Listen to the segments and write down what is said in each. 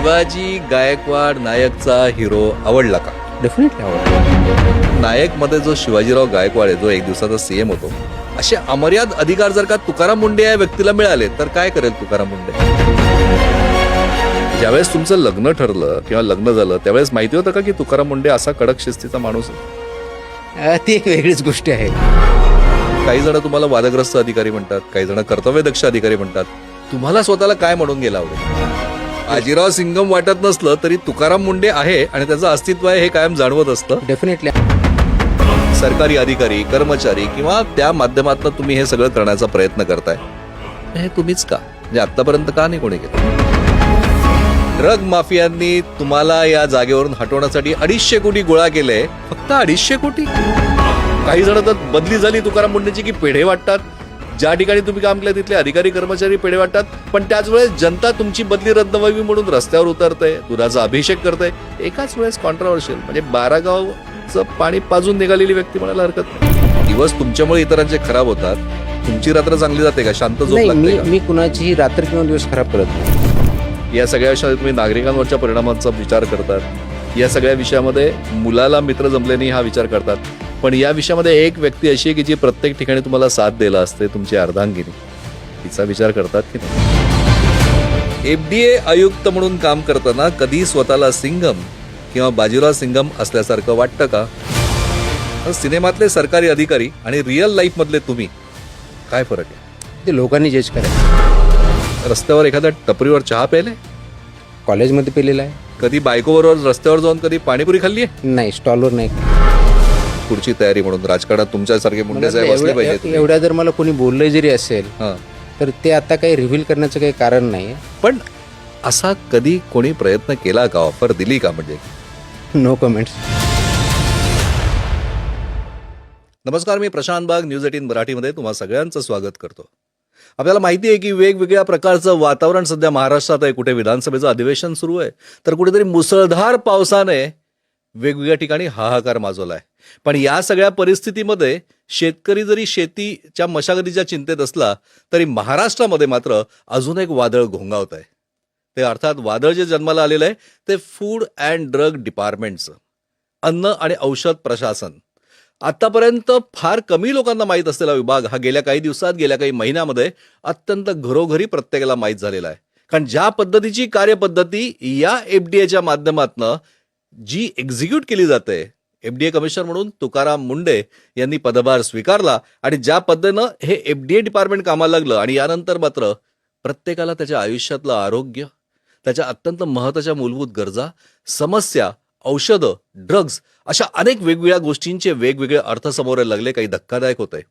Shivaji Gaikwad नायकचा hero आवडला का? Definitely आवडतं. नायक मध्ये जो शिवाजीराव गायकवाड आहे, जो एक दिवसाचा सीएम होतो, असे अमर्याद अधिकार जर का तुकाराम मुंडे या व्यक्तीला मिळाले तर काय करेल तुकाराम मुंडे? ज्यावेळेस तुमचं लग्न ठरलं किंवा लग्न झालं त्यावेळेस माहिती होतं का की तुकाराम मुंडे असा कडक शिस्तीचा माणूस आहे? ती एक वेगळीच गोष्ट आहे. काही जण तुम्हाला वादग्रस्त अधिकारी म्हणतात, काही जण कर्तव्यदक्ष अधिकारी म्हणतात. तुम्हाला स्वतःला काय म्हणून गेला आवडेल? बाजीराव सिंगम वाटत नसलं तरी तुकाराम मुंडे आहे आणि त्याचं अस्तित्व आहे हे कायम जाणवत असतं. डेफिनेटली. सरकारी अधिकारी, कर्मचारी किंवा त्या माध्यमातून तुम्ही हे सगळं करण्याचा प्रयत्न करताय, हे तुम्हीच का? म्हणजे आतापर्यंत का नाही कोणी केलं? ड्रग माफियांनी तुम्हाला या जागेवरून हटवण्यासाठी 250 कोटी गोळा केले. फक्त 250 कोटी? काही जण तर बदली झाली तुकाराम मुंडेची की पेढे वाटतात. ज्या ठिकाणी तुम्ही काम केलं तिथले अधिकारी कर्मचारी पेढे वाटतात, पण त्याच वेळेस जनता तुमची बदली रद्द व्हावी म्हणून रस्त्यावर उतरते, दुधाचा अभिषेक करते. एकाच वेळेस कॉन्ट्रोवर्शियल, म्हणजे 12 गावचं पाणी पाजून निघालेली व्यक्ती म्हणायला हरकत नाही. दिवस तुमच्यामुळे इतरांचे खराब होतात, तुमची रात्र चांगली जाते का? शांत झोप नाही, लागते का? मी कुणाचीही रात्र किंवा दिवस खराब करत नाही. या सगळ्या विषयात तुम्ही नागरिकांवरच्या परिणामांचा विचार करतात. या सगळ्या विषयामध्ये मुलाला मित्र जमले नाही हा विचार करतात. पण या विषयामध्ये एक व्यक्ती अशी आहे की जी प्रत्येक ठिकाणी तुम्हाला साथ द्यायला असते, तुमची अर्धांगिनी. तिचा विचार करतात की नाही? एफडीए आयुक्त म्हणून काम करताना कधी स्वतःला सिंगम किंवा बाजीराव सिंगम असल्यासारखं वाटतं का? सिनेमातले सरकारी अधिकारी आणि रिअल लाईफ मधले तुम्ही, काय फरक आहे? ते लोकांनी जज करायचं. रस्त्यावर एखाद्या टपरीवर चहा प्यायले? कॉलेजमध्ये पेलेलं आहे. कधी बायकोबरोबर रस्त्यावर जाऊन कधी पाणीपुरी खाल्ली आहे? नाही, स्टॉलवर नाही. पुढची तयारी म्हणून राजकारणात तुमच्यासारखे मुंडे साहेब असले पाहिजे तुम्ही. एवढ्या जर मला कोणी बोललं जरी असेल हां. तर ते आता काही रिव्हील करण्याचं काही कारण नाही. पण असा कधी कोणी प्रयत्न केला का? ऑफर दिली का? म्हणजे नो कमेंट्स. नमस्कार, मी प्रशांत बाग, न्यूज 18 मराठीमध्ये तुम्हा सगळ्यांचं स्वागत करतो. आपल्याला माहिती आहे की वेगवेगळ्या प्रकारचं वातावरण सध्या महाराष्ट्रात आहे. कुठे विधानसभेचं अधिवेशन सुरू आहे, तर कुठेतरी मुसळधार पावसाने वेगवेगळ्या ठिकाणी हाहाकार माजवला आहे. पण या सगळ्या परिस्थितीमध्ये शेतकरी जरी शेतीच्या मशागतीच्या चिंतेत असला तरी महाराष्ट्रामध्ये मात्र अजून एक वादळ घोंगावत आहे. ते अर्थात वादळ जे जन्माला आलेलं आहे ते फूड अँड ड्रग डिपार्टमेंटचं, अन्न आणि औषध प्रशासन. आतापर्यंत फार कमी लोकांना माहीत असलेला विभाग हा गेल्या काही दिवसात, गेल्या काही महिन्यामध्ये अत्यंत घरोघरी प्रत्येकाला माहीत झालेला आहे. कारण ज्या पद्धतीची कार्यपद्धती या एफडीएच्या माध्यमातनं जी एक्झिक्यूट केली जाते, एफडीए कमिशनर म्हणून तुकाराम मुंडे यांनी पदभार स्वीकारला आणि ज्या पद्धतीनं हे एफडीए डिपार्टमेंट कामाला लागलं आणि यानंतर मात्र प्रत्येकाला त्याच्या आयुष्यातलं आरोग्य, त्याच्या अत्यंत महत्त्वाच्या मूलभूत गरजा, समस्या, औषधं, ड्रग्ज अशा अनेक वेगवेगळ्या गोष्टींचे वेगवेगळे अर्थ समोर लागले. काही धक्कादायक होते.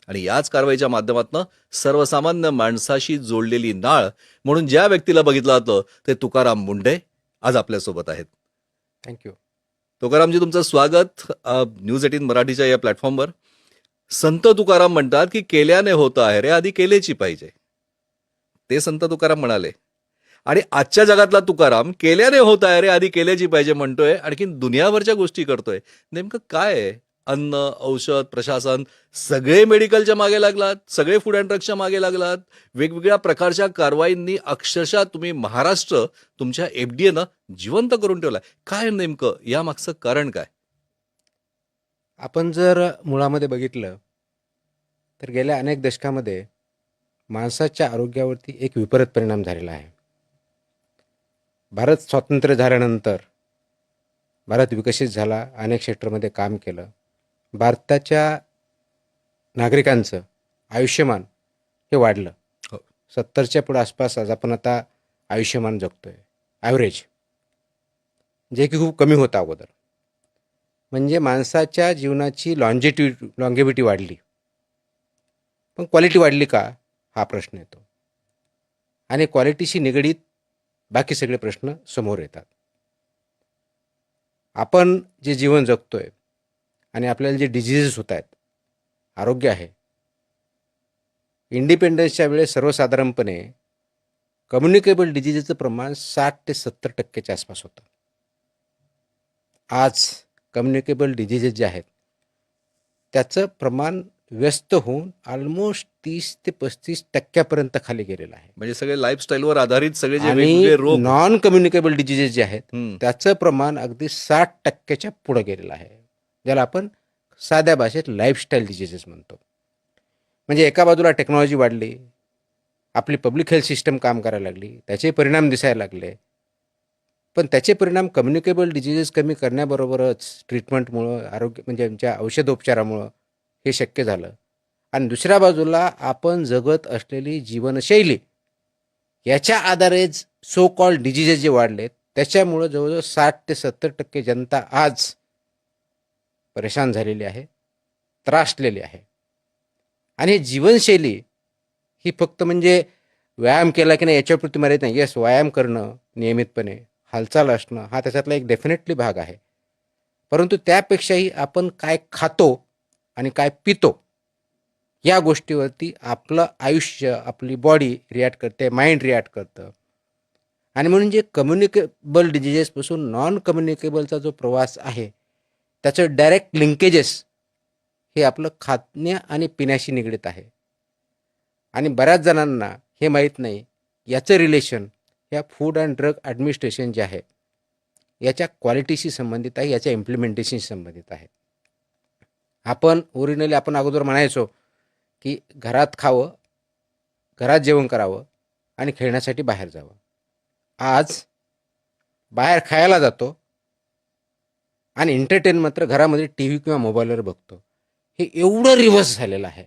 आणि याच कारवाईच्या माध्यमातून सर्वसामान्य माणसाशी जोडलेली नाळ म्हणून ज्या व्यक्तीला बघितलं जातं ते तुकाराम मुंडे आज आपल्यासोबत आहेत. थँक्यू. तुकारामजी, तुमचं स्वागत न्यूज 18 मराठीच्या या प्लॅटफॉर्मवर. संत तुकाराम म्हणतात की केल्याने होतं आहे रे, आधी केलेची पाहिजे. ते संत तुकाराम म्हणाले. आणि आजच्या जगातला तुकाराम केल्याने होत आहे रे, आधी केल्याची पाहिजे म्हणतोय. आणखीन दुनियाभरच्या गोष्टी करतोय. नेमकं काय आहे? अन्न, औषध, प्रशासन, सगळे मेडिकलच्या मागे लागलात, सगळे फूड अँड ड्रग्सच्या मागे लागलात. वेगवेगळ्या प्रकारच्या कारवाईंनी अक्षरशः तुम्ही महाराष्ट्र तुमच्या एफडीएनं जिवंत करून ठेवलाय. काय नेमकं यामागचं कारण काय? आपण जर मुळामध्ये बघितलं तर गेल्या अनेक दशकामध्ये माणसाच्या आरोग्यावरती एक विपरीत परिणाम झालेला आहे. भारत स्वातंत्र्य झाल्यानंतर भारत विकसित झाला, अनेक क्षेत्रामध्ये काम केलं. भारताच्या नागरिकांचं आयुष्यमान हे वाढलं. हो. 70च्या पुढे आसपास आज आपण आता आयुष्यमान जगतोय, ॲव्हरेज, जे की खूप कमी होतं अगोदर. म्हणजे माणसाच्या जीवनाची लॉंगेव्हिटी वाढली. पण क्वालिटी वाढली का हा प्रश्न येतो. आणि क्वालिटीशी निगडीत बाकी सगळे प्रश्न समोर येतात. आपण जे जीवन जगतोय आणि आपल्याला जे डिजीजेस होत आहेत, आरोग्य आहे, इंडिपेंडन्सच्या वेळेस सर्वसाधारणपणे कम्युनिकेबल डिजीजेसचं प्रमाण 60 ते 70% आसपास होतं. आज कम्युनिकेबल डिजीजेस जे आहेत त्याचं प्रमाण व्यस्त होऊन ऑलमोस्ट 30 ते 35% खाली गेलेला आहे. म्हणजे सगळे लाईफस्टाईलवर आधारित सगळे जे आणि वेगवेगळे रोग. नॉन कम्युनिकेबल डिजीजेस जे आहेत हम्म. त्याचं प्रमाण अगदी 60%च्या पुढे गेलेलं आहे, ज्याला आपण साध्या भाषेत लाईफस्टाईल डिजीजेस म्हणतो. म्हणजे एका बाजूला टेक्नॉलॉजी वाढली, आपली पब्लिक हेल्थ सिस्टम काम करायला लागली, त्याचे परिणाम दिसायला लागले, पण त्याचे परिणाम कम्युनिकेबल डिजीजेस कमी करण्याबरोबरच ट्रीटमेंटमुळं, आरोग्य म्हणजे आमच्या औषधोपचारामुळं हे शक्य झालं. आणि दुसऱ्या बाजूला आपण जगत असलेली जीवनशैली याच्या आधारे सो कॉल्ड डिजीजेस जे वाढलेत त्याच्यामुळं जवळजवळ 60 ते 70% जनता आज परेशान झालेली आहे, त्रासलेली आहे. आणि ही जीवनशैली ही फक्त म्हणजे व्यायाम केला की नाही याच्यापुरती मर्यादित नाही. येस, व्यायाम करणं नियमितपणे, हालचाल असणं हा त्याच्यातला एक डेफिनेटली भाग आहे. परंतु त्यापेक्षाही आपण काय खातो आणि काय पितो या गोष्टीवरती आपलं आयुष्य, आपली बॉडी रिॲक्ट करते, माइंड रिॲक्ट करतं. आणि म्हणून जे कम्युनिकेबल डिजीजेसपासून नॉन कम्युनिकेबलचा जो प्रवास आहे त्याचं डायरेक्ट लिंकेजेस हे आपलं खाण्या आणि पिण्याशी निगडीत आहे. आणि बऱ्याच जणांना हे माहीत नाही, याचं रिलेशन या फूड अँड ड्रग ॲडमिनिस्ट्रेशन जे आहे याच्या क्वालिटीशी संबंधित आहे, याच्या इम्प्लिमेंटेशनशी संबंधित आहे. आपण अगोदर म्हणायचो की घरात खावं, घरात जेवण करावं आणि खेळण्यासाठी बाहेर जावं. आज बाहेर खायला जातो आणि एंटरटेन मात्र घरामध्ये टी व्ही किंवा मोबाईलवर बघतो. हे एवढं रिव्हर्स झालेलं आहे.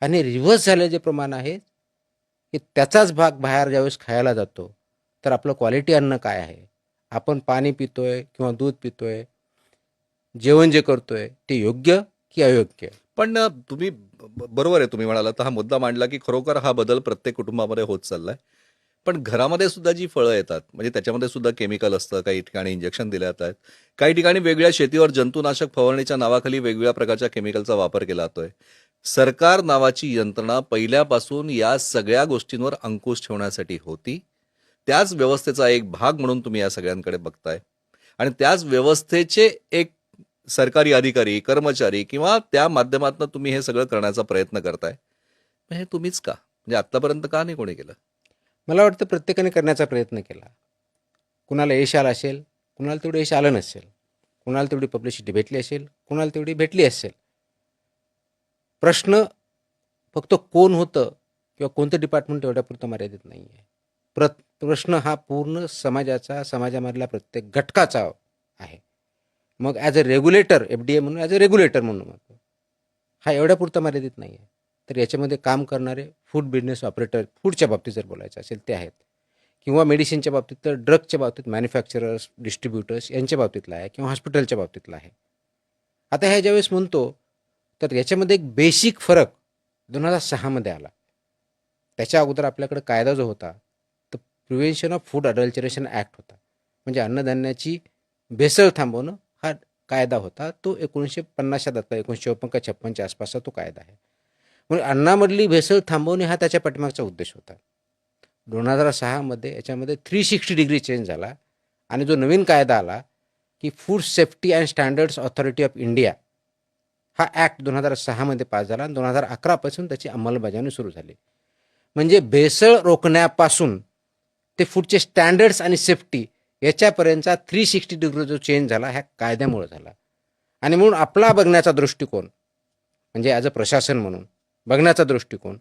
आणि रिव्हर्स झालेलं जे प्रमाण आहे की त्याचाच भाग बाहेर ज्यावेळेस खायला जातो तर आपलं क्वालिटी अन्न काय आहे, आपण पाणी पितोय किंवा दूध पितोय, जेवण जे करतोय ते योग्य की अयोग्य. पण तुम्ही बरोबर आहे, तुम्ही म्हणाला तर हा मुद्दा मांडला की खरोखर हा बदल प्रत्येक कुटुंबामध्ये होत चाललाय. पण घरामध्ये सुद्धा जी फळं येतात म्हणजे त्याच्यामध्ये सुद्धा केमिकल असतं, काही ठिकाणी इंजेक्शन दिले जात आहेत, काही ठिकाणी वेगळ्या शेतीवर जंतुनाशक फवारणीच्या नावाखाली वेगवेगळ्या प्रकारच्या केमिकलचा वापर केला जातोय. सरकार नावाची यंत्रणा पहिल्यापासून या सगळ्या गोष्टींवर अंकुश ठेवण्यासाठी होती. त्याच व्यवस्थेचा एक भाग म्हणून तुम्ही या सगळ्यांकडे बघताय आणि त्याच व्यवस्थेचे एक सरकारी अधिकारी, कर्मचारी किंवा त्या माध्यमातून तुम्ही हे सगळं करण्याचा प्रयत्न करताय. मग हे तुम्हीच का? म्हणजे आतापर्यंत का नाही कोणी केलं? मला वाटतं प्रत्येकाने करण्याचा प्रयत्न केला. कुणाला यश आलं असेल, कुणाला तेवढं यश आलं नसेल, कुणाला तेवढी पब्लिसिटी भेटली असेल, कुणाला तेवढी भेटली असेल. प्रश्न फक्त कोण होतं किंवा कोणतं डिपार्टमेंट एवढ्यापुरतं मर्यादित नाही आहे. प्रश्न हा पूर्ण समाजाचा, समाजामधल्या प्रत्येक घटकाचा आहे. मग ॲज अ रेग्युलेटर, FDA म्हणून ॲज अ रेग्युलेटर म्हणून म्हणतो, हा एवढ्यापुरता मर्यादित नाही आहे. तर याच्यामध्ये काम करणारे फूड बिझनेस ऑपरेटर, फूडच्या बाबतीत जर बोलायचं असेल ते आहेत, किंवा मेडिसिनच्या बाबतीत तर ड्रगच्या बाबतीत मॅन्युफॅक्चरर्स, डिस्ट्रीब्युटर्स यांच्या बाबतीतला आहे, किंवा हॉस्पिटलच्या बाबतीतला आहे. आता ह्या ज्यावेळेस म्हणतो तर याच्यामध्ये एक बेसिक फरक 2006मध्ये आला. त्याच्या अगोदर आपल्याकडे कायदा जो होता तो prevention of food adulteration act होता. म्हणजे अन्नधान्याची भेसळ थांबवणं हा कायदा होता. तो 1950च्या दशकात 1954-56च्या आसपासचा तो कायदा आहे. म्हणजे अन्नामधली भेसळ थांबवणे हा त्याच्या पाठीमागचा उद्देश होता. 2006मध्ये याच्यामध्ये 360 डिग्री चेंज झाला आणि जो नवीन कायदा आला की food safety and standards authority of India हा ॲक्ट 2006मध्ये पास झाला आणि 2011पासून त्याची अंमलबजावणी सुरू झाली. म्हणजे भेसळ रोखण्यापासून ते फूडचे स्टँडर्ड्स आणि सेफ्टी याच्यापर्यंतचा 360 डिग्री जो चेंज झाला ह्या कायद्यामुळे झाला. आणि म्हणून आपला बघण्याचा दृष्टिकोन म्हणजे ॲज अ प्रशासन म्हणून बघण्याचा दृष्टिकोन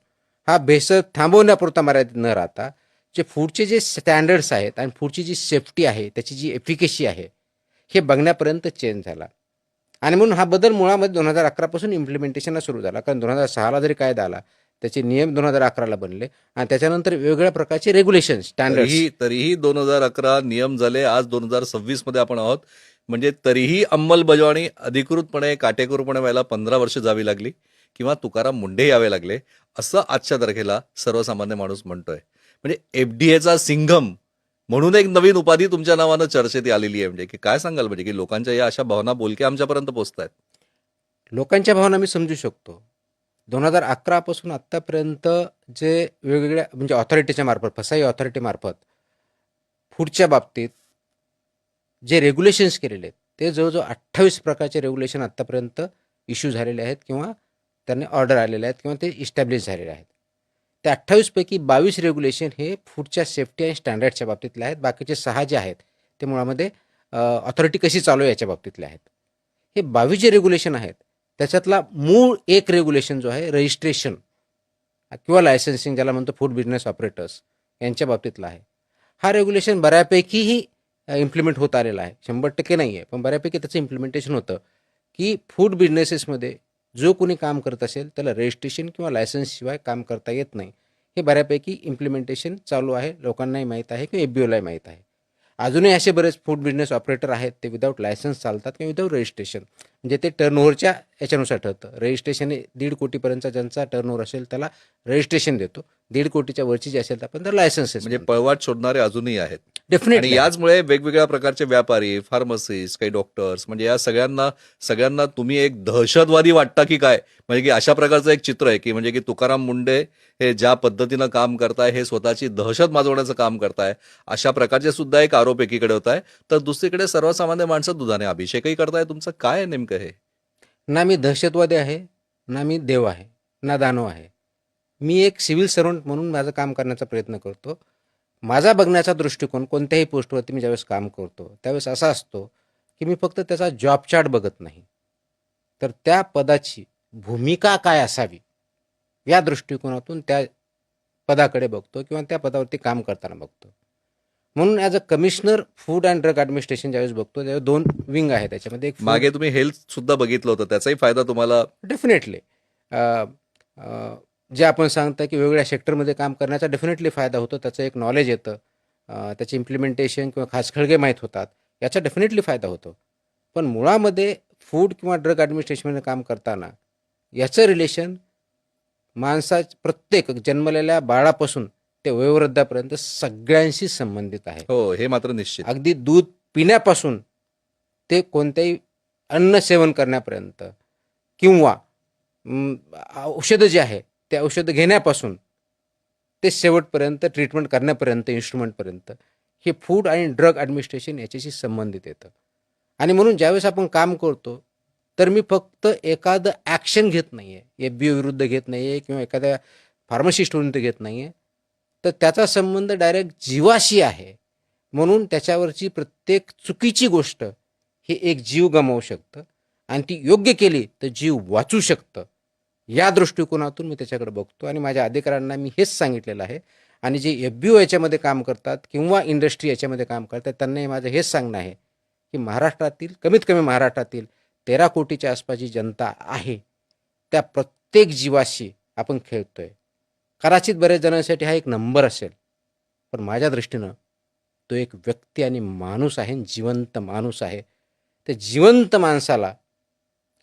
हा भेसळ थांबवण्यापुरता मर्यादित न राहता जे फूडचे जे स्टँडर्ड्स आहेत आणि फूडची जी सेफ्टी आहे, त्याची जी एफिकेसी आहे, हे बघण्यापर्यंत चेंज झाला. आणि म्हणून हा बदल मुळामध्ये 2011पासून इम्प्लिमेंटेशनला सुरू झाला. कारण 2006ला जरी कायदा आला त्याचे नियम 2011ला बनले आणि त्याच्यानंतर वेगवेगळ्या प्रकारचे रेग्युलेशन स्टँडर्ड्स. तरीही 2011 नियम झाले, आज 2026 मध्ये आपण आहोत. म्हणजे तरीही अंमलबजावणी अधिकृतपणे काटेकोरपणे व्हायला 15 वर्ष जावी लागली किंवा तुकाराम मुंढे यावे लागले, असं आजच्या तारखेला सर्वसामान्य माणूस म्हणतोय. म्हणजे एफडीएचा सिंघम म्हणून एक नवीन उपाधी तुमच्या नावानं चर्चेत आलेली आहे. म्हणजे की काय सांगाल, म्हणजे की लोकांच्या या अशा भावना बोलक्या आमच्यापर्यंत पोहोचतायत? लोकांच्या भावना मी समजू शकतो. 2011पासून आत्तापर्यंत जे वेगवेगळ्या म्हणजे ऑथॉरिटीच्या मार्फत, फसाई ऑथॉरिटीमार्फत फूडच्या बाबतीत जे रेग्युलेशन्स केलेले आहेत ते जवळजवळ 28 प्रकारचे रेग्युलेशन आत्तापर्यंत इश्यू झालेले आहेत किंवा त्यांनी ऑर्डर आलेले आहेत किंवा ते इस्टॅब्लिश झालेले आहेत. त्या 28पैकी 22 रेग्युलेशन हे फूडच्या सेफ्टी आणि स्टँडर्डच्या बाबतीतले आहेत. बाकीचे 6 जे आहेत ते मुळामध्ये ऑथॉरिटी कशी चालू आहे याच्या बाबतीतले आहेत. हे 22 जे रेग्युलेशन आहेत त्याच्यातला मूळ एक रेग्युलेशन जो आहे रजिस्ट्रेशन किंवा लायसन्सिंग ज्याला म्हणतो फूड बिझनेस ऑपरेटर्स यांच्या बाबतीतला आहे. हा रेग्युलेशन बऱ्यापैकीही इम्प्लिमेंट होत आलेला आहे. 100% नाही आहे, पण बऱ्यापैकी त्याचं इम्प्लिमेंटेशन होतं की फूड बिझनेसेसमध्ये जो कोणी काम करत असेल त्याला रजिस्ट्रेशन किंवा लायसन्सशिवाय काम करता येत नाही. हे बऱ्यापैकी इम्प्लिमेंटेशन चालू आहे. लोकांनाही माहीत आहे किंवा FBOलाही माहीत आहे. अजूनही असे बरेच फूड बिझनेस ऑपरेटर आहेत ते विदाऊट लायसन्स चालतात किंवा विदाऊट रजिस्ट्रेशन. म्हणजे ते टर्नओव्हरच्या याच्यानुसार ठरतं. रजिस्ट्रेशन हे 1.5 कोटीपर्यंतचा ज्यांचा टर्नओव्हर असेल त्याला रजिस्ट्रेशन देतो. 1.5 कोटीच्या वरची जी असेल तर आपण तर लायसन्सेस म्हणजे पळवाट शोधणारे अजूनही आहेत. आणि डेफिनेटली याचमुळे वेगवेगळ्या प्रकारचे व्यापारी, फार्मसिस्ट, काही डॉक्टर्स, म्हणजे या सगळ्यांना तुम्ही एक दहशतवादी वाटता की काय? म्हणजे की अशा प्रकारचं एक चित्र आहे की म्हणजे की तुकाराम मुंडे हे ज्या पद्धतीनं काम करताय, हे स्वतःची दहशत माजवण्याचं काम करताय, अशा प्रकारचे सुद्धा एक आरोप एकीकडे होत आहे. तर दुसरीकडे सर्वसामान्य माणसं दुधाने अभिषेकही करताय. तुमचं काय आहे नेमकं हे? ना मी दहशतवादी आहे, ना मी देव आहे, ना दानव आहे. मी एक सिव्हिल सर्वंट म्हणून माझं काम करण्याचा प्रयत्न करतो. माझा बघण्याचा दृष्टिकोन कोणत्याही पोस्टवरती मी ज्यावेळेस काम करतो त्यावेळेस असा असतो की मी फक्त त्याचा जॉब चार्ट बघत नाही, तर त्या पदाची भूमिका काय असावी या दृष्टिकोनातून त्या पदाकडे बघतो किंवा त्या पदावरती काम करताना बघतो. म्हणून as a commissioner food and drug administration ज्यावेळेस बघतो त्यावेळेस 2 विंग आहे त्याच्यामध्ये. एक मागे तुम्ही हेल्थ सुद्धा बघितलं होतं, त्याचाही फायदा तुम्हाला? डेफिनेटली जे आपण सांगता की वेगवेगळ्या सेक्टरमध्ये काम करण्याचा डेफिनेटली फायदा होतो. त्याचं एक नॉलेज येतं, त्याचे इम्प्लिमेंटेशन किंवा खाचखळगे माहीत होतात, याचा डेफिनेटली फायदा होतो. पण मुळामध्ये फूड किंवा ड्रग ॲडमिनिस्ट्रेशनमध्ये काम करताना याचं रिलेशन प्रत्येक जन्मलेल्या बाळापासून ते वयोवृद्धापर्यंत सगळ्यांशी संबंधित आहे. हो, हे मात्र निश्चित. अगदी दूध पिण्यापासून ते कोणत्याही अन्न सेवन करण्यापर्यंत किंवा औषधं जे आहे ते औषधं घेण्यापासून ते शेवटपर्यंत ट्रीटमेंट करण्यापर्यंत इन्स्ट्रुमेंटपर्यंत हे फूड आणि ड्रग ॲडमिनिस्ट्रेशन याच्याशी संबंधित येतं. आणि म्हणून ज्यावेळेस आपण काम करतो तर मी फक्त एखादं ॲक्शन घेत नाही आहे, FBO विरुद्ध घेत नाही आहे किंवा एखाद्या फार्मसिस्ट विरुद्ध घेत नाही आहे, तर त्याचा संबंध डायरेक्ट जीवाशी आहे. म्हणून त्याच्यावरची प्रत्येक चुकीची गोष्ट हे एक जीव गमावू शकतं आणि ती योग्य केली तर जीव वाचू शकतं. या दृष्टिकोनातून मी त्याच्याकडे बघतो आणि माझ्या अधिकाऱ्यांना मी हेच सांगितलेलं आहे. आणि जे FBO याच्यामध्ये काम करतात किंवा इंडस्ट्री याच्यामध्ये काम करतात त्यांनाही माझं हेच सांगणं आहे की महाराष्ट्रातील कमीत कमी महाराष्ट्रातील 13 कोटीच्या आसपास जी जनता आहे त्या प्रत्येक जीवाशी आपण खेळतोय. कदाचित बऱ्याच जणांसाठी हा एक नंबर असेल, पण माझ्या दृष्टीनं तो एक व्यक्ती आणि माणूस आहे, जिवंत माणूस आहे. त्या जिवंत माणसाला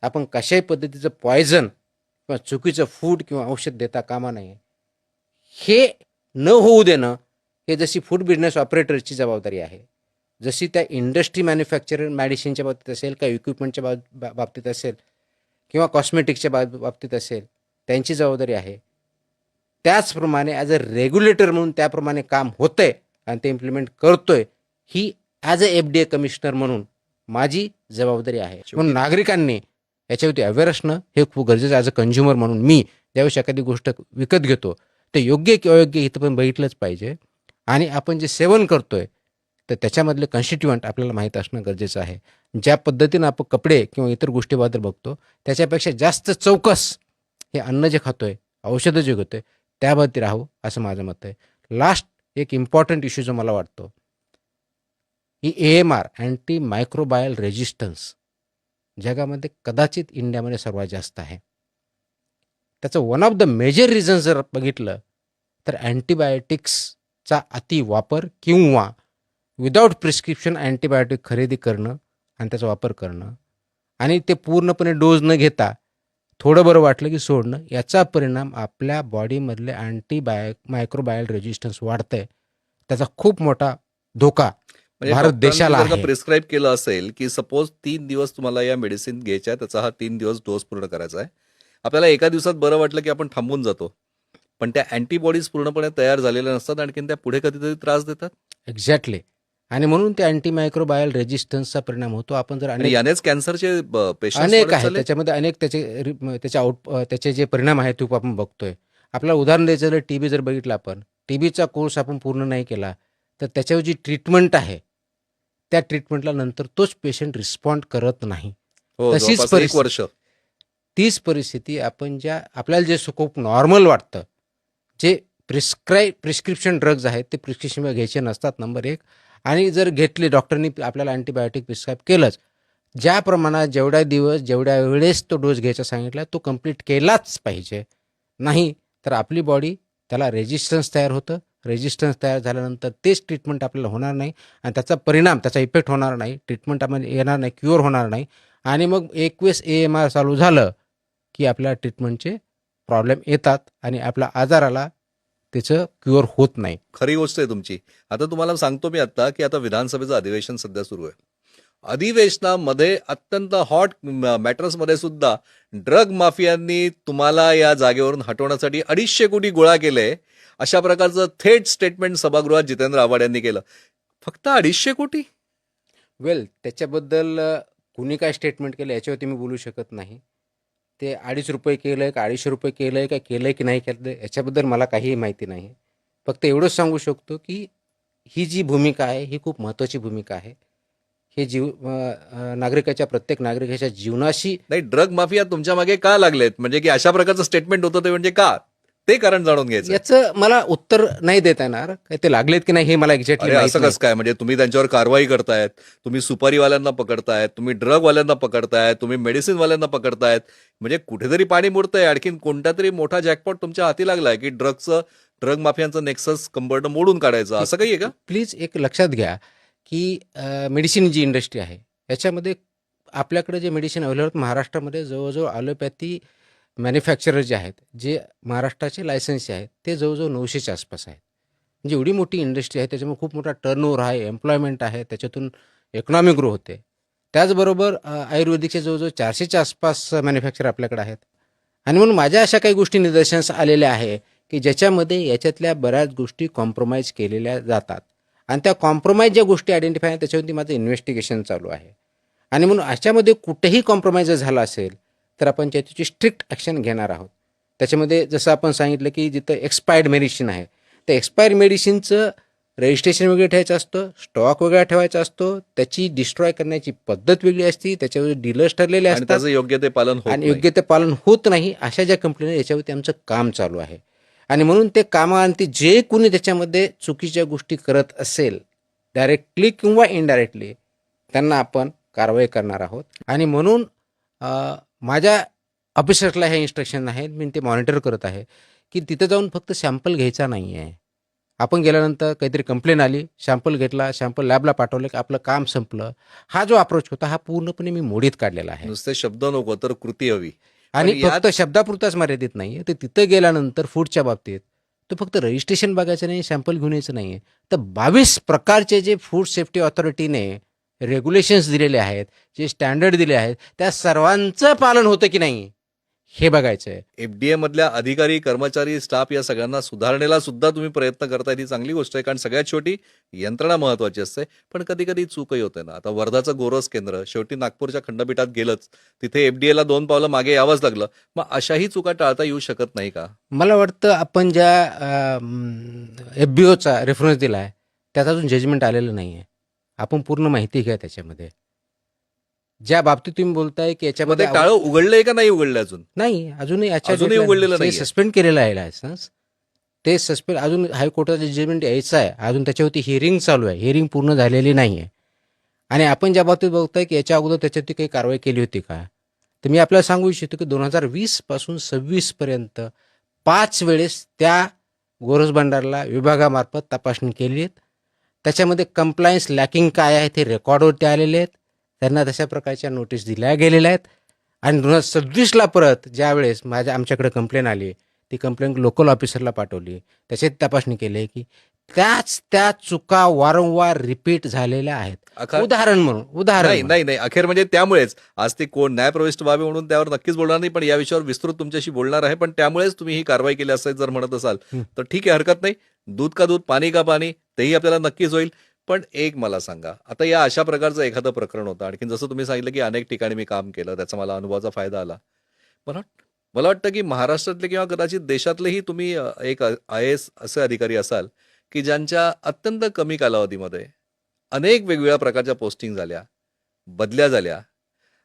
आपण कशाही पद्धतीचं पॉयझन किंवा चुकीचं फूड किंवा औषध देता कामा नये. हे न होऊ देणं हे जशी फूड बिझनेस ऑपरेटरची जबाबदारी आहे, जशी त्या इंडस्ट्री मॅन्युफॅक्चरर मेडिसिनच्या बाबतीत असेल का इक्विपमेंटच्या बाबतीत असेल किंवा कॉस्मेटिक्सच्या बाबतीत असेल त्यांची जबाबदारी आहे, त्याचप्रमाणे ॲज अ रेग्युलेटर म्हणून त्याप्रमाणे काम होतंय आणि ते इम्प्लिमेंट करतोय ही ॲज अ FDA कमिशनर म्हणून माझी जबाबदारी आहे. म्हणून नागरिकांनी याच्यावरती अवेअर असणं हे खूप गरजेचं आहे. ॲज अ कंझ्युमर म्हणून मी ज्यावेळेस एखादी गोष्ट विकत घेतो ते योग्य किंवा अयोग्य इथं पण बघितलंच पाहिजे. आणि आपण जे सेवन करतोय तर त्याच्यामधले कन्स्टिट्युएंट आपल्याला माहीत असणं गरजेचं आहे. ज्या पद्धतीनं आपण कपडे किंवा इतर गोष्टीबद्दल बघतो त्याच्यापेक्षा जास्त चौकस हे अन्न जे खातोय, औषधं जे घेतोय त्याबाबतीत राहावं असं माझं मत आहे. लास्ट एक इम्पॉर्टंट इश्यू जो मला वाटतो ही AMR अँटी मायक्रोबायल रेजिस्टन्स जगामध्ये कदाचित इंडियामध्ये सर्वात जास्त आहे. त्याचं one of the major reason जर बघितलं तर अँटीबायोटिक्सचा अतिवापर किंवा विदाऊट प्रिस्क्रिप्शन अँटीबायोटिक खरेदी करणं आणि त्याचा वापर करणं आणि ते पूर्णपणे डोस न घेता थोडं बरं वाटलं की सोडणं, याचा परिणाम आपल्या बॉडीमधले मायक्रोबायल रेजिस्टन्स वाढतंय. त्याचा खूप मोठा धोका म्हणजे भारत देशाला डॉक्टरांनी जर का आहे. प्रिस्क्राईब केलं असेल की सपोज 3 दिवस तुम्हाला या मेडिसिन घ्यायच्या आहे, त्याचा हा 3 दिवस डोस पूर्ण करायचा आहे. आपल्याला एका दिवसात बरं वाटलं की आपण थांबून जातो, पण त्या अँटीबॉडीज पूर्णपणे तयार झालेल्या नसतात, आणखीन त्या पुढे कधीतरी त्रास देतात. एक्झॅक्टली. आणि म्हणून ते अँटीमायक्रोबायल रेजिस्टन्सचा परिणाम होतो. आपण जर आणि यानेच कॅन्सरचे पेशंट अनेक आहेत त्याच्यामध्ये अनेक त्याचे जे परिणाम आहेत ते आपण बघतोय. आपल्याला उदाहरण द्यायचं झालं टीबी जर बघितला आपण, टीबीचा कोर्स आपण पूर्ण नाही केला तर त्याच्यावर जी ट्रीटमेंट आहे त्या ट्रीटमेंटला नंतर तोच पेशंट रिस्पॉन्ड करत नाही. हो, तशीच जवळपास 1 परिस्थिती वर्ष. तीच परिस्थिती आपण आपल्याला जे खूप नॉर्मल वाटतं, जे प्रिस्क्रिप्शन ड्रग्ज आहेत ते प्रिस्क्रिप्शन घ्यायचे नसतात नंबर 1. आणि जर घेतले डॉक्टरनी आपल्याला अँटीबायोटिक प्रिस्क्राईब केलंच, ज्या प्रमाणात जेवढ्या दिवस जेवढ्या वेळेस तो डोस घ्यायचा सांगितला तो कंप्लीट केलाच पाहिजे. नाही तर आपली बॉडी त्याला रेजिस्टन्स तयार होतं. रेजिस्टन्स तयार झाल्यानंतर तेच ट्रीटमेंट आपल्याला होणार नाही आणि त्याचा परिणाम त्याचा इफेक्ट होणार नाही. ट्रीटमेंट आपण येणार नाही, क्युअर होणार नाही. आणि मग एक वेळेस AMR चालू झालं की आपल्या ट्रीटमेंटचे प्रॉब्लेम येतात आणि आपल्या आजाराला त्याचं क्युअर होत नाही. खरी गोष्ट आहे तुमची. आता तुम्हाला सांगतो मी आता, की आता विधानसभेचं अधिवेशन सध्या सुरू आहे. अधिवेशनामध्ये अत्यंत हॉट मॅटर्समध्ये सुद्धा ड्रग माफियांनी तुम्हाला या जागेवरून हटवण्यासाठी 250 कोटी गोळा केले. अशा प्रकारचं थेट स्टेटमेंट सभागृहात जितेंद्र आव्हाड यांनी केलं. फक्त 250 कोटी? त्याच्याबद्दल कुणी काय स्टेटमेंट केलं याच्यावरती मी बोलू शकत नाही. ते ₹2.5 केलंय का ₹250 केलंय का केलंय की नाही केलं याच्याबद्दल मला काहीही माहिती नाही. फक्त एवढंच सांगू शकतो की ही जी भूमिका आहे ही खूप महत्त्वाची भूमिका आहे. हे प्रत्येक नागरिकाच्या जीवनाशी नाही, ड्रग माफिया तुमच्या मागे का लागलेत? म्हणजे की अशा प्रकारचं स्टेटमेंट होतं ते म्हणजे का? ते कारण जाणून घ्यायचं. याचं मला उत्तर नाही देता येणार. काय ते लागलेत की नाही हे मला एक्झॅक्टली अरे माहित असं नाही. कसं काय? म्हणजे तुम्ही त्यांच्यावर कारवाई करतायत, तुम्ही सुपारीवाल्यांना पकडतायत, तुम्ही ड्रगवाल्यांना पकडतायत, तुम्ही मेडिसिनवाल्यांना पकडतायत. म्हणजे कुठेतरी पाणी मुरतंय. आणखीन कोणता तरी मोठा जॅकपॉट तुमच्या हाती लागलाय की ड्रग माफियांचं नेक्सस कंबरनं मोडून काढायचं, असं काही आहे का? प्लीज एक लक्षात घ्या की मेडिसिन जी इंडस्ट्री आहे याच्यामध्ये आपल्याकडे जे मेडिसिन अवेलेबल महाराष्ट्रामध्ये जवळजवळ ॲलोपॅथी मॅन्युफॅक्चरर जे आहेत, जे महाराष्ट्राचे लायसन्स आहेत ते जवळजवळ 900च्या आसपास आहेत. म्हणजे एवढी मोठी इंडस्ट्री आहे, त्याच्यामुळे खूप मोठा टर्नओव्हर आहे, एम्प्लॉयमेंट आहे, त्याच्यातून इकॉनॉमी ग्रो होते. त्याचबरोबर आयुर्वेदिकचे जवळजवळ 400च्या आसपास मॅन्युफॅक्चर आपल्याकडे आहेत. आणि म्हणून माझ्या अशा काही गोष्टी निदर्शनास आलेल्या आहे की ज्याच्यामध्ये याच्यातल्या बऱ्याच गोष्टी कॉम्प्रोमाइज केलेल्या जातात. आणि त्या कॉम्प्रोमाइज ज्या गोष्टी आयडेंटिफाय आहेत त्याच्यावरती माझं इन्व्हेस्टिगेशन चालू आहे. आणि म्हणून अशामध्ये कुठेही कॉम्प्रोमाइज जर झाला असेल तर आपण त्याची स्ट्रिक्ट ॲक्शन घेणार आहोत. त्याच्यामध्ये जसं आपण सांगितलं की जिथं एक्सपायर्ड मेडिसिन आहे त्या एक्सपायर्ड मेडिसिनचं रजिस्ट्रेशन वेगळं ठेवायचं असतं, स्टॉक वेगळा ठेवायचा असतो, त्याची डिस्ट्रॉय करण्याची पद्धत वेगळी असते, त्याच्यावर डीलर्स ठरलेले आणि असतात त्याचं योग्य ते पालन होत आणि नाही. योग्य ते पालन होत नाही. अशा ज्या कंपन्या याच्यावरती आमचं काम चालू आहे. आणि म्हणून ते कामाअंती जे कुणी त्याच्यामध्ये चुकीच्या गोष्टी करत असेल डायरेक्टली किंवा इनडायरेक्टली त्यांना आपण कारवाई करणार आहोत. आणि म्हणून माझ्या ऑफिसर्सला हे इन्स्ट्रक्शन आहेत, मी ते मॉनिटर करत आहे की तिथं जाऊन फक्त सॅम्पल घ्यायचा नाही आहे. आपण गेल्यानंतर काहीतरी कंप्लेन आली, सॅम्पल घेतला, सॅम्पल लॅबला पाठवलं की आपलं काम संपलं. हा जो अप्रोच होता हा पूर्णपणे मी मोडीत काढलेला आहे. नुसते शब्द नको तर कृती हवी. आणि पण यात- फक्त शब्दापुरताच मर्यादित नाही आहे. तर तिथं गेल्यानंतर फूडच्या बाबतीत तो फक्त रजिस्ट्रेशन बघायचं नाही, सॅम्पल घेऊन यायचं नाही आहे. तर 22 प्रकारचे जे फूड सेफ्टी ऑथॉरिटीने रेग्युलेशन्स दिलेले आहेत, जे स्टँडर्ड दिले आहेत, त्या सर्वांचं पालन होतं की नाही हे बघायचं आहे. FDA मधल्या अधिकारी, कर्मचारी, स्टाफ या सगळ्यांना सुधारणेला सुद्धा तुम्ही प्रयत्न करताय, ही चांगली गोष्ट आहे. कारण सगळ्यात शेवटी यंत्रणा महत्वाची असते. पण कधी कधी चूकही होते ना. आता वर्धाचं गोरस केंद्र शेवटी नागपूरच्या खंडपीठात गेलंच, तिथे FDA ला 2 पावलं मागे यावंच लागलं. मग अशाही चुका टाळता येऊ शकत नाही का? मला वाटतं आपण ज्या FBOचा रेफरन्स दिला आहे त्यात अजून जजमेंट आलेलं नाही आहे. आपण पूर्ण माहिती घ्या त्याच्यामध्ये. ज्या बाबतीत तुम्ही बोलताय की मग याच्यामध्ये ते टाळं उघडलंय का नाही उघडलंय अजून? नाही, अजूनही अजूनही उघडलेलं नाहीये. सस्पेंड केलेलं आहे लायसन्स. ते सस्पेंड अजून हायकोर्टाचं जजमेंट यायचं आहे. अजून त्याच्यावरती हिअरिंग चालू आहे. हिअरिंग पूर्ण झालेली नाही आहे. आणि आपण ज्या बाबतीत बघताय की याच्या अगोदर त्याच्यावरती काही कारवाई केली होती का? तर मी आपल्याला सांगू इच्छितो की 2020 पासून 26 पर्यंत 5 वेळेस त्या गोरस भंडारला विभागामार्फत तपासणी केली आहे. त्याच्यामध्ये कंप्लायन्स लॅकिंग काय आहे ते रेकॉर्डवरती आलेले आहेत. त्यांना तशा प्रकारच्या नोटीस दिल्या गेलेल्या आहेत. आणि 2026ला परत ज्यावेळेस आमच्याकडे कंप्लेन आली, ती कंप्लेन लोकल ऑफिसरला पाठवली. त्याची तपासणी केली की त्या चुका वारंवार रिपीट झालेल्या आहेत. उदाहरण नाही नाही, अखेर म्हणजे त्यामुळेच आज ते कोण न्यायप्रविष्ट व्हावे म्हणून त्यावर नक्कीच बोलणार नाही, पण या विषयावर विस्तृत तुमच्याशी बोलणार आहे. पण त्यामुळेच तुम्ही ही कारवाई केली असं जर म्हणत असाल तर ठीक आहे, हरकत नाही. दूध का दूध, पाणी का पाणी, तेही आपल्याला नक्कीच होईल. पण एक मला सांगा, आता या अशा प्रकारचं एखादं प्रकरण होतं, आणखीन जसं तुम्ही सांगितलं की अनेक ठिकाणी मी काम केलं, त्याचा मला अनुभवाचा फायदा आला. मला मला वाटतं की महाराष्ट्रातले किंवा कदाचित देशातलेही तुम्ही एक आय एस असे अधिकारी असाल की ज्यांच्या अत्यंत कमी कालावधीमध्ये अनेक वेगवेगळ्या प्रकारच्या पोस्टिंग झाल्या, बदल्या झाल्या.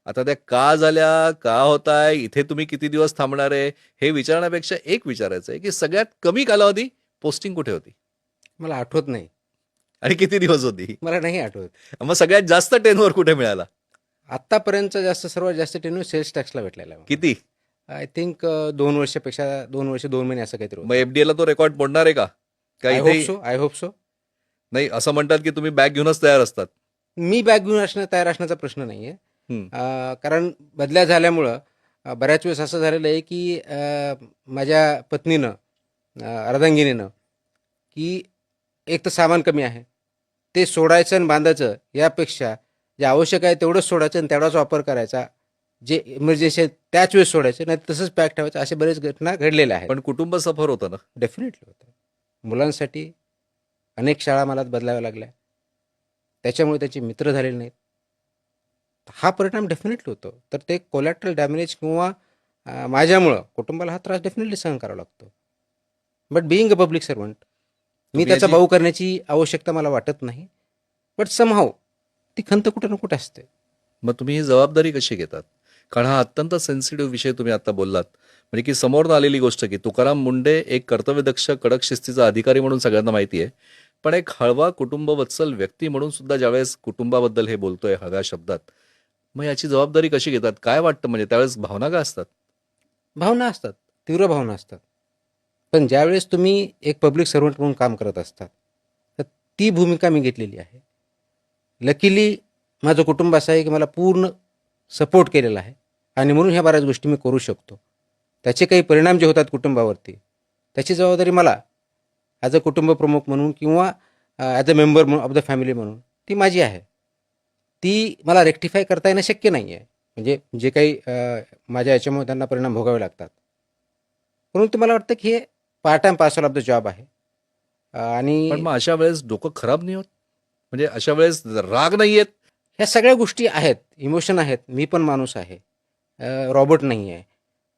आता त्या का झाल्या, का होत आहे, इथे तुम्ही किती दिवस थांबणार आहे, हे विचारण्यापेक्षा एक विचारायचं आहे की सगळ्यात कमी कालावधी पोस्टिंग कुठे होती मला आठवत नाही. आणि किती दिवस होती? मला नाही आठवत. मग सगळ्यात जास्त टेनवर कुठे मिळाला? आत्तापर्यंत सर्वात जास्त टेन्यू सेल्स टॅक्सला भेटलेला आहे. किती? आय थिंक 2 वर्षापेक्षा 2 वर्ष 2 महिने असं काहीतरी मग एफडीएला तो रेकॉर्ड मोडणार आहे का? का आय होप इथे सो. I hope so. नाही, असं म्हणतात की तुम्ही बॅग घेऊनच तयार असतात. मी बॅग घेऊन तयार असण्याचा प्रश्न नाही आहे. हं. कारण बदल्या झाल्यामुळं बऱ्याच वेळेस असं झालेलं आहे की माझ्या पत्नीनं अर्धांगिनीनं की एक तर सामान कमी आहे, ते सोडायचं आणि बांधायचं यापेक्षा जे आवश्यक आहे तेवढंच सोडायचं आणि तेवढाच वापर करायचा. जे इमर्जन्सी आहे त्याच वेळेस सोडायचं, नाही तसंच पॅक ठेवायचं. अशा बरेच घटना घडलेल्या आहेत. पण कुटुंब सफर होतं ना. डेफिनेटली होतं. मुलांसाठी अनेक शाळा मला बदलाव्या लागल्या. त्याच्यामुळे त्याचे मित्र झालेले नाहीत. हा परिणाम डेफिनेटली होतो. तर ते कोलॅटरल डॅमेज किंवा माझ्यामुळं कुटुंबाला हा त्रास डेफिनेटली सहन करावा लागतो. But being a public servant मी तुम्ही त्याचा याची भाऊ करण्याची आवश्यकता मला वाटत नाही. बट समहाऊ ती खंत कुठे ना कुठे असते. मग तुम्ही ही जबाबदारी कशी घेतात? कारण हा अत्यंत सेन्सिटिव्ह विषय तुम्ही आता बोललात. म्हणजे की समोरून आलेली गोष्ट की तुकाराम मुंडे एक कर्तव्यदक्ष, कडक शिस्तीचा अधिकारी म्हणून सगळ्यांना माहिती आहे. पण एक हळवा कुटुंबवत्सल व्यक्ती म्हणून सुद्धा ज्यावेळेस कुटुंबाबद्दल हे बोलतोय हळव्या शब्दात, मग याची जबाबदारी कशी घेतात? काय वाटतं म्हणजे त्यावेळेस भावना काय असतात? भावना असतात, तीव्र भावना असतात. पण ज्यावेळेस तुम्ही एक पब्लिक सर्वंट म्हणून काम करत असतात, तर ती भूमिका मी घेतलेली आहे. लकीली माझं कुटुंब असं आहे की मला पूर्ण सपोर्ट केलेला आहे आणि म्हणून ह्या बऱ्याच गोष्टी मी करू शकतो. त्याचे काही परिणाम जे होतात कुटुंबावरती, त्याची जबाबदारी मला ॲज अ कुटुंब प्रमुख म्हणून किंवा ॲज अ मेंबर म्हणून ऑफ द फॅमिली म्हणून ती माझी आहे. ती मला रेक्टिफाय करता येणं शक्य नाही आहे. म्हणजे जे काही माझ्या याच्यामुळे त्यांना परिणाम भोगावे लागतात. परंतु मला वाटतं की हे part time parcel of the job आहे. पण आणि मग अशा वेळेस डोकं खराब नाही होत? म्हणजे अशा वेळेस राग नाही येत? ह्या सगळ्या गोष्टी आहेत, इमोशन आहेत. मी पण माणूस आहे, रॉबोट नाही आहे.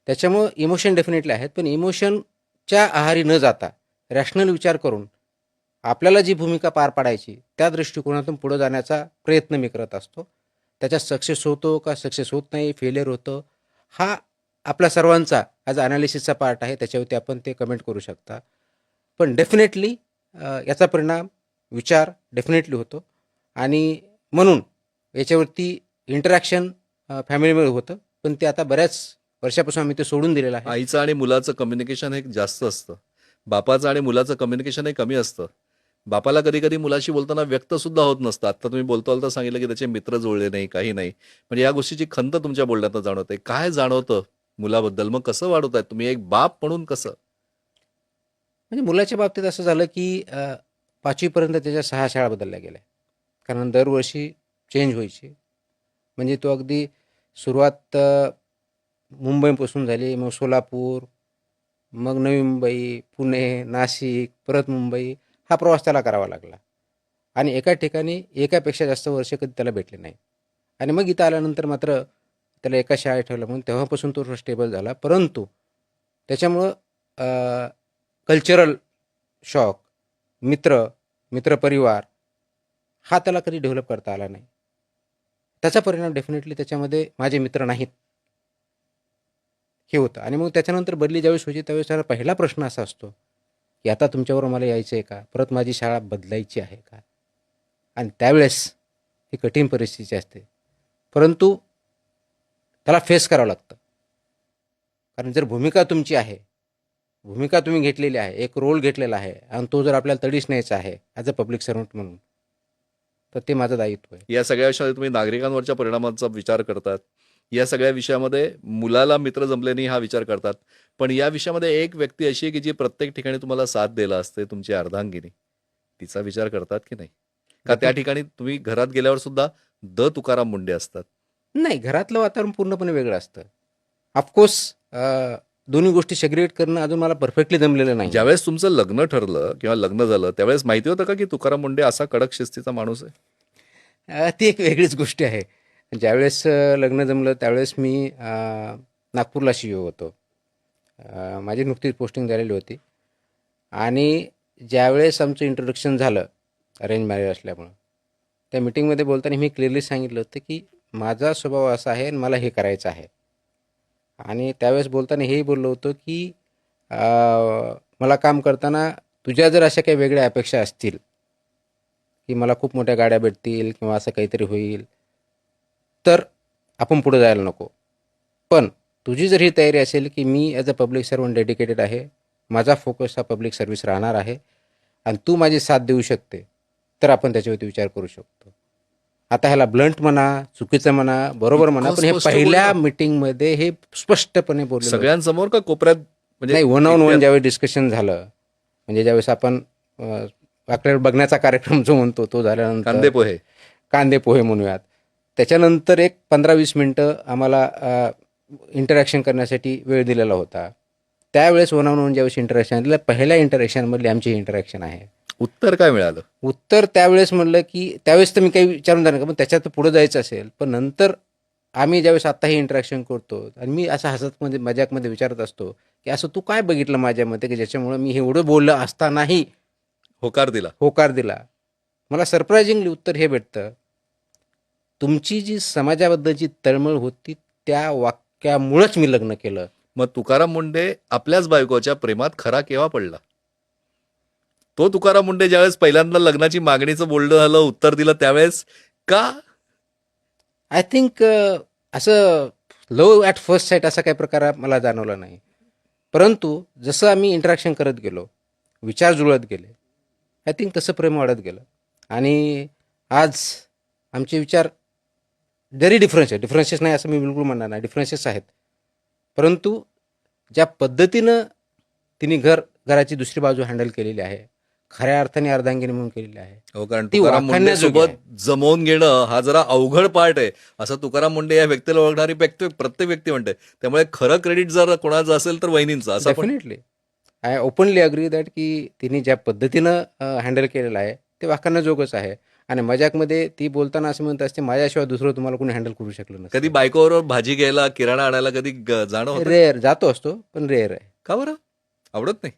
त्याच्यामुळं इमोशन डेफिनेटली आहेत. पण इमोशनच्या आहारी न जाता रॅशनल विचार करून आपल्याला जी भूमिका पार पाडायची त्या दृष्टिकोनातून पुढे जाण्याचा प्रयत्न मी करत असतो. त्याच्यात सक्सेस होतो का सक्सेस होत नाही, फेलियर होतं, हा आपल्या सर्वांचा ॲज ॲनालिसिसचा पार्ट आहे. त्याच्यावरती आपण ते कमेंट करू शकता. पण डेफिनेटली याचा परिणाम विचार डेफिनेटली होतो आणि म्हणून याच्यावरती इंटरॅक्शन फॅमिलीमध्ये होतं. पण ते आता बऱ्याच वर्षापासून आम्ही ते सोडून दिलेलं आहे. आईचं आणि मुलाचं कम्युनिकेशन हे जास्त असतं. बापाचं आणि मुलाचं कम्युनिकेशन हे कमी असतं. बापाला कधी-कधी मुलाशी बोलताना व्यक्त सुद्धा होत नसतं. आत्ता तुम्ही बोलता-बोलता सांगितलं, की त्याचे मित्र जुळले नाही, काही नाही. म्हणजे या गोष्टीची खंत तुमच्या बोलण्यातनं जाणवते. काय जाणवतं मुलाबद्दल? मग कसं वाढवताय तुम्ही एक बाप म्हणून कसं? म्हणजे मुलाच्या बाबतीत असं झालं की 5वी पर्यंत त्याच्या 6 शाळा बदलल्या गेल्या. कारण दरवर्षी चेंज व्हायची. म्हणजे तो अगदी सुरुवात मुंबईपासून झाली, मग सोलापूर, मग नवी मुंबई, पुणे, नाशिक, परत मुंबई, हा प्रवास त्याला करावा लागला. आणि एका ठिकाणी एकापेक्षा जास्त वर्ष कधी त्याला भेटले नाही. आणि मग इथं आल्यानंतर मात्र त्याला एका शाळेत ठेवलं, म्हणून तेव्हापासून तो थोडा स्टेबल झाला. परंतु त्याच्यामुळं कल्चरल शॉक, मित्र, मित्रपरिवार हा त्याला कधी डेव्हलप करता आला नाही. त्याचा परिणाम डेफिनेटली त्याच्यामध्ये माझे मित्र नाहीत हे होतं. आणि मग त्याच्यानंतर बदली ज्यावेळेस व्हायची त्यावेळेस त्याला पहिला प्रश्न असा असतो की आता तुमच्याबरोबर मला यायचं आहे का? परत माझी शाळा बदलायची आहे का? आणि त्यावेळेस ही कठीण परिस्थिती असते. परंतु त्याला फेस करावं लागतं. कारण जर भूमिका तुमची आहे, भूमिका तुम्ही घेतलेली आहे, एक रोल घेतलेला आहे आणि तो जर आपल्याला तडीस न्यायचा आहे ॲज अ पब्लिक सर्वंट म्हणून, तर ते माझं दायित्व आहे. या सगळ्या विषयामध्ये तुम्ही नागरिकांवरच्या परिणामांचा विचार करतात. या सगळ्या विषयामध्ये मुलाला मित्र जमले नाही हा विचार करतात. पण या विषयामध्ये एक व्यक्ती अशी आहे की जी प्रत्येक ठिकाणी तुम्हाला साथ द्यायला असते, तुमची अर्धांगिनी. तिचा विचार करतात की नाही? का त्या ठिकाणी तुम्ही घरात गेल्यावर सुद्धा तुकाराम मुंडे असतात? नाही, घरातलं वातावरण पूर्णपणे वेगळं असतं. ऑफकोर्स दोन्ही गोष्टी सेग्रिगेट करणं अजून मला परफेक्टली जमलेलं नाही. ज्यावेळेस तुमचं लग्न ठरलं किंवा लग्न झालं त्यावेळेस माहिती होतं का की तुकाराम मुंडे असा कडक शिस्तीचा माणूस आहे? ती एक वेगळीच गोष्ट आहे. ज्यावेळेस लग्न जमलं त्यावेळेस मी नागपूरला CEO होतो. माझी नुकतीच पोस्टिंग झालेली होती आणि ज्यावेळेस आमचं इंट्रोडक्शन झालं अरेंज मॅरेज असल्यामुळं, त्या मीटिंगमध्ये बोलताना मी क्लिअरली सांगितलं होतं की माझा स्वभाव असा आहे आणि मला हे करायचं आहे. आणि त्यावेळेस बोलताना हेही बोललो होतो की मला काम करताना तुझ्या जर अशा काही वेगळ्या अपेक्षा असतील की मला खूप मोठ्या गाड्या भेटतील किंवा असं काहीतरी होईल, तर आपण पुढे जायला नको. पण तुझी जर ही तयारी असेल की मी as a public servant dedicated आहे, माझा फोकस हा पब्लिक सर्व्हिस राहणार आहे आणि तू माझी साथ देऊ शकते, तर आपण त्याच्यावरती विचार करू शकतो. आता ह्याला ब्लंट म्हणा, चुकीचं म्हणा, बरोबर म्हणा, इतकं पण हे स्पष्ट पहिल्या बोलणं? मीटिंगमध्ये हे स्पष्टपणे बोललेलं होतं. सगळ्यांसमोर का कोपऱ्यात? म्हणजे नाही, वन ऑन वन ज्यावेळी डिस्कशन झालं, म्हणजे ज्यावेळेस आपण आपल्याला बघण्याचा कार्यक्रम जो म्हणतो तो झाल्यानंतर कांदे पोहे. कांदे पोहे म्हणूयात, त्याच्यानंतर एक 15-20 मिनटं आम्हाला इंटरॅक्शन करण्यासाठी वेळ दिलेला होता. त्यावेळेस वन ऑन वन ज्यावेळेस इंटरॅक्शन दिलं, पहिल्या इंटरॅक्शनमधली आमची इंटरॅक्शन आहे. उत्तर काय मिळालं? उत्तर त्यावेळेस म्हणलं की त्यावेळेस तर मी काही विचारून जाणार का, पण त्याच्यात पुढे जायचं असेल, पण नंतर आम्ही ज्यावेळेस आत्ता हे इंटरॅक्शन करतो आणि मी असं हसतमध्ये मजाकमध्ये विचारत असतो की असं तू काय बघितलं माझ्यामध्ये की ज्याच्यामुळं मी हे एवढं बोललं असतानाही होकार दिला. होकार दिला. मला सरप्रायझिंगली उत्तर हे भेटतं, तुमची जी समाजाबद्दलची तळमळ होती त्या वाक्यामुळंच मी लग्न केलं. मग तुकाराम मुंडे आपल्याच बायकोच्या प्रेमात खरा केव्हा पडला? तो तुकाराम मुंडे ज्यावेळेस पहिल्यांदा लग्नाची मागणीचं बोलणं झालं, उत्तर दिलं त्यावेळेस का? आय थिंक असं लव्ह ॲट फर्स्ट साईट असा काही प्रकार मला जाणवला नाही. परंतु जसं आम्ही इंटरॅक्शन करत गेलो, विचार जुळत गेले, आय थिंक तसं प्रेम वाढत गेलं. आणि आज आमचे विचार जरी डिफरन्सेस नाही असं मी बिलकुल म्हणणार नाही, डिफरन्सेस आहेत. परंतु ज्या पद्धतीनं तिने घराची दुसरी बाजू हँडल केलेली आहे, खऱ्या अर्थाने अर्धांगिनी म्हणून केलेली आहे. हो, कारण ती तुकाराम मुंडे वाखाणण्याजोगी सोबत जमवून घेणं हा जरा अवघड पार्ट आहे, असं तुकाराम मुंडे या व्यक्तीला ओळखणारी प्रत्येक व्यक्ती म्हणते. त्यामुळे खरं क्रेडिट जर कोणाचं असेल तर वहिनींचं, असं आपण. Definitely I openly agree that की तिने ज्या पद्धतीनं हँडल केलेलं आहे ते वाखाणण्याजोगंच आहे. आणि मजाकमध्ये ती बोलताना असं म्हणत असते, माझ्याशिवाय दुसरं तुम्हाला कोणी हँडल करू शकलं नसतं. कधी बायकोबरोबर भाजी घ्यायला, किराणा आणायला कधी जाणं होतं? रेअर जातो असतो, पण रेअर आहे. का बरं? आवडत नाही?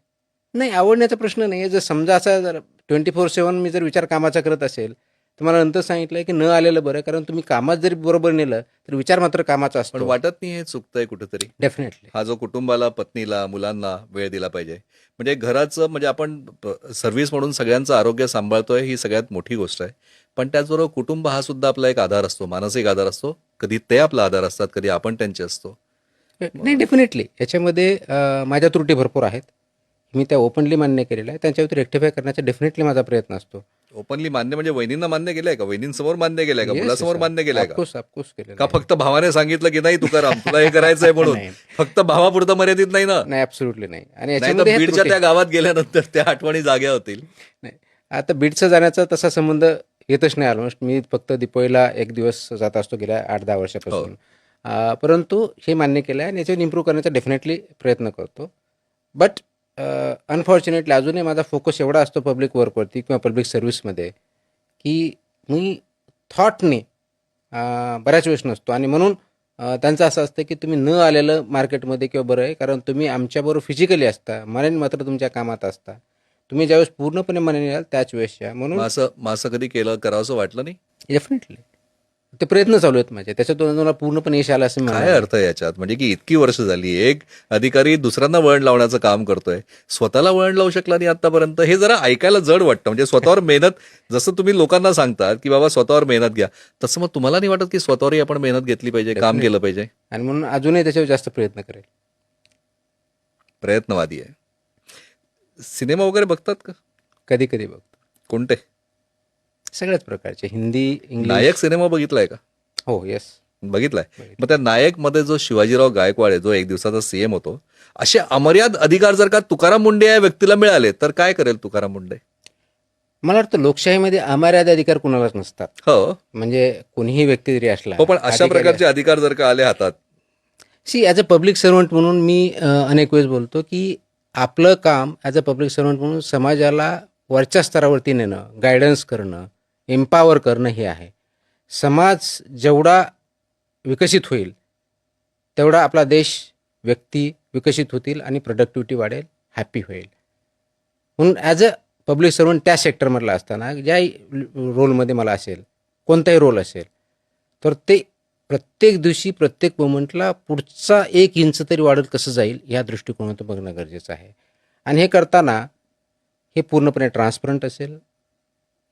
नाही, आवडण्याचा प्रश्न नाही आहे. जर समजा असा जर 24/7 मी जर विचार कामाचा करत असेल तर मला नंतर सांगितलं की न आलेलं बरं, कारण तुम्ही कामात जरी बरोबर नेलं तर विचार मात्र कामाचा पण असतो. वाटत नाही हे चुकतंय कुठेतरी? डेफिनेटली हा जो कुटुंबाला, पत्नीला, मुलांना वेळ दिला पाहिजे, म्हणजे घराचं, म्हणजे आपण सर्व्हिस म्हणून सगळ्यांचं आरोग्य सांभाळतोय ही सगळ्यात मोठी गोष्ट आहे. पण त्याचबरोबर कुटुंब हा सुद्धा आपला एक आधार असतो, मानसिक आधार असतो. कधी ते आपला आधार असतात, कधी आपण त्यांचे असतो. नाही, डेफिनेटली याच्यामध्ये माझ्या त्रुटी भरपूर आहेत. मी त्या ओपनली मान्य केलेल्या आहे. त्यांच्यावरती रेक्टिफाय करण्याचा डेफिनेटली माझा प्रयत्न असतो. ओपनली मान्य म्हणजे वहिनींना मान्य केलंय का? वहिनींसमोर मान्य केलंय का? मुलासमोर मान्य केलंय का? ऑफकोर्स केलेलं का आहे. फक्त भावाने सांगितलं की नाही तुकाराम तुला हे करायचंय म्हणून? नाही. फक्त भावापुरतं मर्यादित नाही ना? नाही, ॲब्सोल्युटली नाही. आणि नाही तर याच्यामध्ये ह्या बीडच्या त्रुटी- त्या गावात गेल्यानंतर त्या आठवणी जाग्या होतील. नाही, आता बीडचा जाण्याचा तसा संबंध येतच नाही. ऑलमोस्ट मी फक्त दिपोळीला 1 दिवस जात असतो गेल्या 8-10 वर्षापासून. परंतु हे मान्य केलं आहे आणि याच्यावर इम्प्रूव्ह करण्याचा डेफिनेटली प्रयत्न करतो. बट अनफॉर्च्युनेटली अजूनही माझा फोकस एवढा असतो पब्लिक वर्कवरती किंवा पब्लिक सर्व्हिसमध्ये की मी थॉटने बऱ्याच वेळेस नसतो. आणि म्हणून त्यांचं असं असतं की तुम्ही न आलेलं मार्केटमध्ये किंवा बरं आहे, कारण तुम्ही आमच्याबरोबर फिजिकली असता, मनाने मात्र तुमच्या कामात असता. तुम्ही ज्यावेळेस पूर्णपणे मनाने याल त्याच वेळेस या. म्हणून मग असं कधी करावंसं वाटलं नाही? डेफिनेटली ते प्रयत्न चालू आहेत माझे. त्याच्यातून मला पूर्णपणे यश आलं असं मी काय म्हणणार नाही. अर्थ आहे याच्यात? म्हणजे की इतकी वर्ष झाली, एक अधिकारी दुसऱ्यांना वळण लावण्याचं काम करतोय, स्वतःला वळण लावू शकला नाही आतापर्यंत. हे जरा ऐकायला जड वाटतं. म्हणजे स्वतःवर मेहनत, जसं तुम्ही लोकांना सांगतात की बाबा स्वतःवर मेहनत घ्या, तसं मग तुम्हाला नाही वाटत की स्वतःवरही आपण मेहनत घेतली पाहिजे, काम केलं पाहिजे? आणि म्हणून अजूनही त्याच्यावर जास्त प्रयत्न करेल. प्रयत्नवादी आहे. सिनेमा वगैरे बघतात का? कधी कधी बघतो. कोणते? सगळ्याच प्रकारचे, हिंदी, इंग्लिश. नायक सिनेमा बघितलाय का? हो, येस. बघितलाय. मग त्या नायक मध्ये जो शिवाजीराव गायकवाड आहे, जो 1 दिवसाचा सीएम होतो, असे अमर्याद अधिकार जर का तुकाराम मुंडे या व्यक्तीला मिळाले तर काय करेल तुकाराम मुंडे? मला वाटतं लोकशाहीमध्ये अमर्याद अधिकार कुणालाच नसतात. हो म्हणजे कोणीही व्यक्ती जरी असला, हो, पण अशा अधिकारी प्रकारचे अधिकार जर का आले हातात, see as a public servant म्हणून मी अनेक वेळेस बोलतो की आपलं काम ॲज अ पब्लिक सर्वंट म्हणून समाजाला वरच्या स्तरावरती नेणं, गायडन्स करणं, एम्पावर करणं हे आहे. समाज जेवढा विकसित होईल तेवढा आपला देश, व्यक्ती विकसित होतील आणि प्रोडक्टिव्हिटी वाढेल, हॅपी होईल. म्हणून ॲज अ पब्लिक सर्वंट त्या सेक्टरमधला असताना ज्याही रोलमध्ये मला असेल, कोणताही रोल असेल, तर ते प्रत्येक दिवशी प्रत्येक मोमेंटला पुढचा 1 इंच तरी वाढत कसं जाईल या दृष्टिकोनातून बघणं गरजेचं आहे. आणि हे करताना हे पूर्णपणे ट्रान्सपरंट असेल,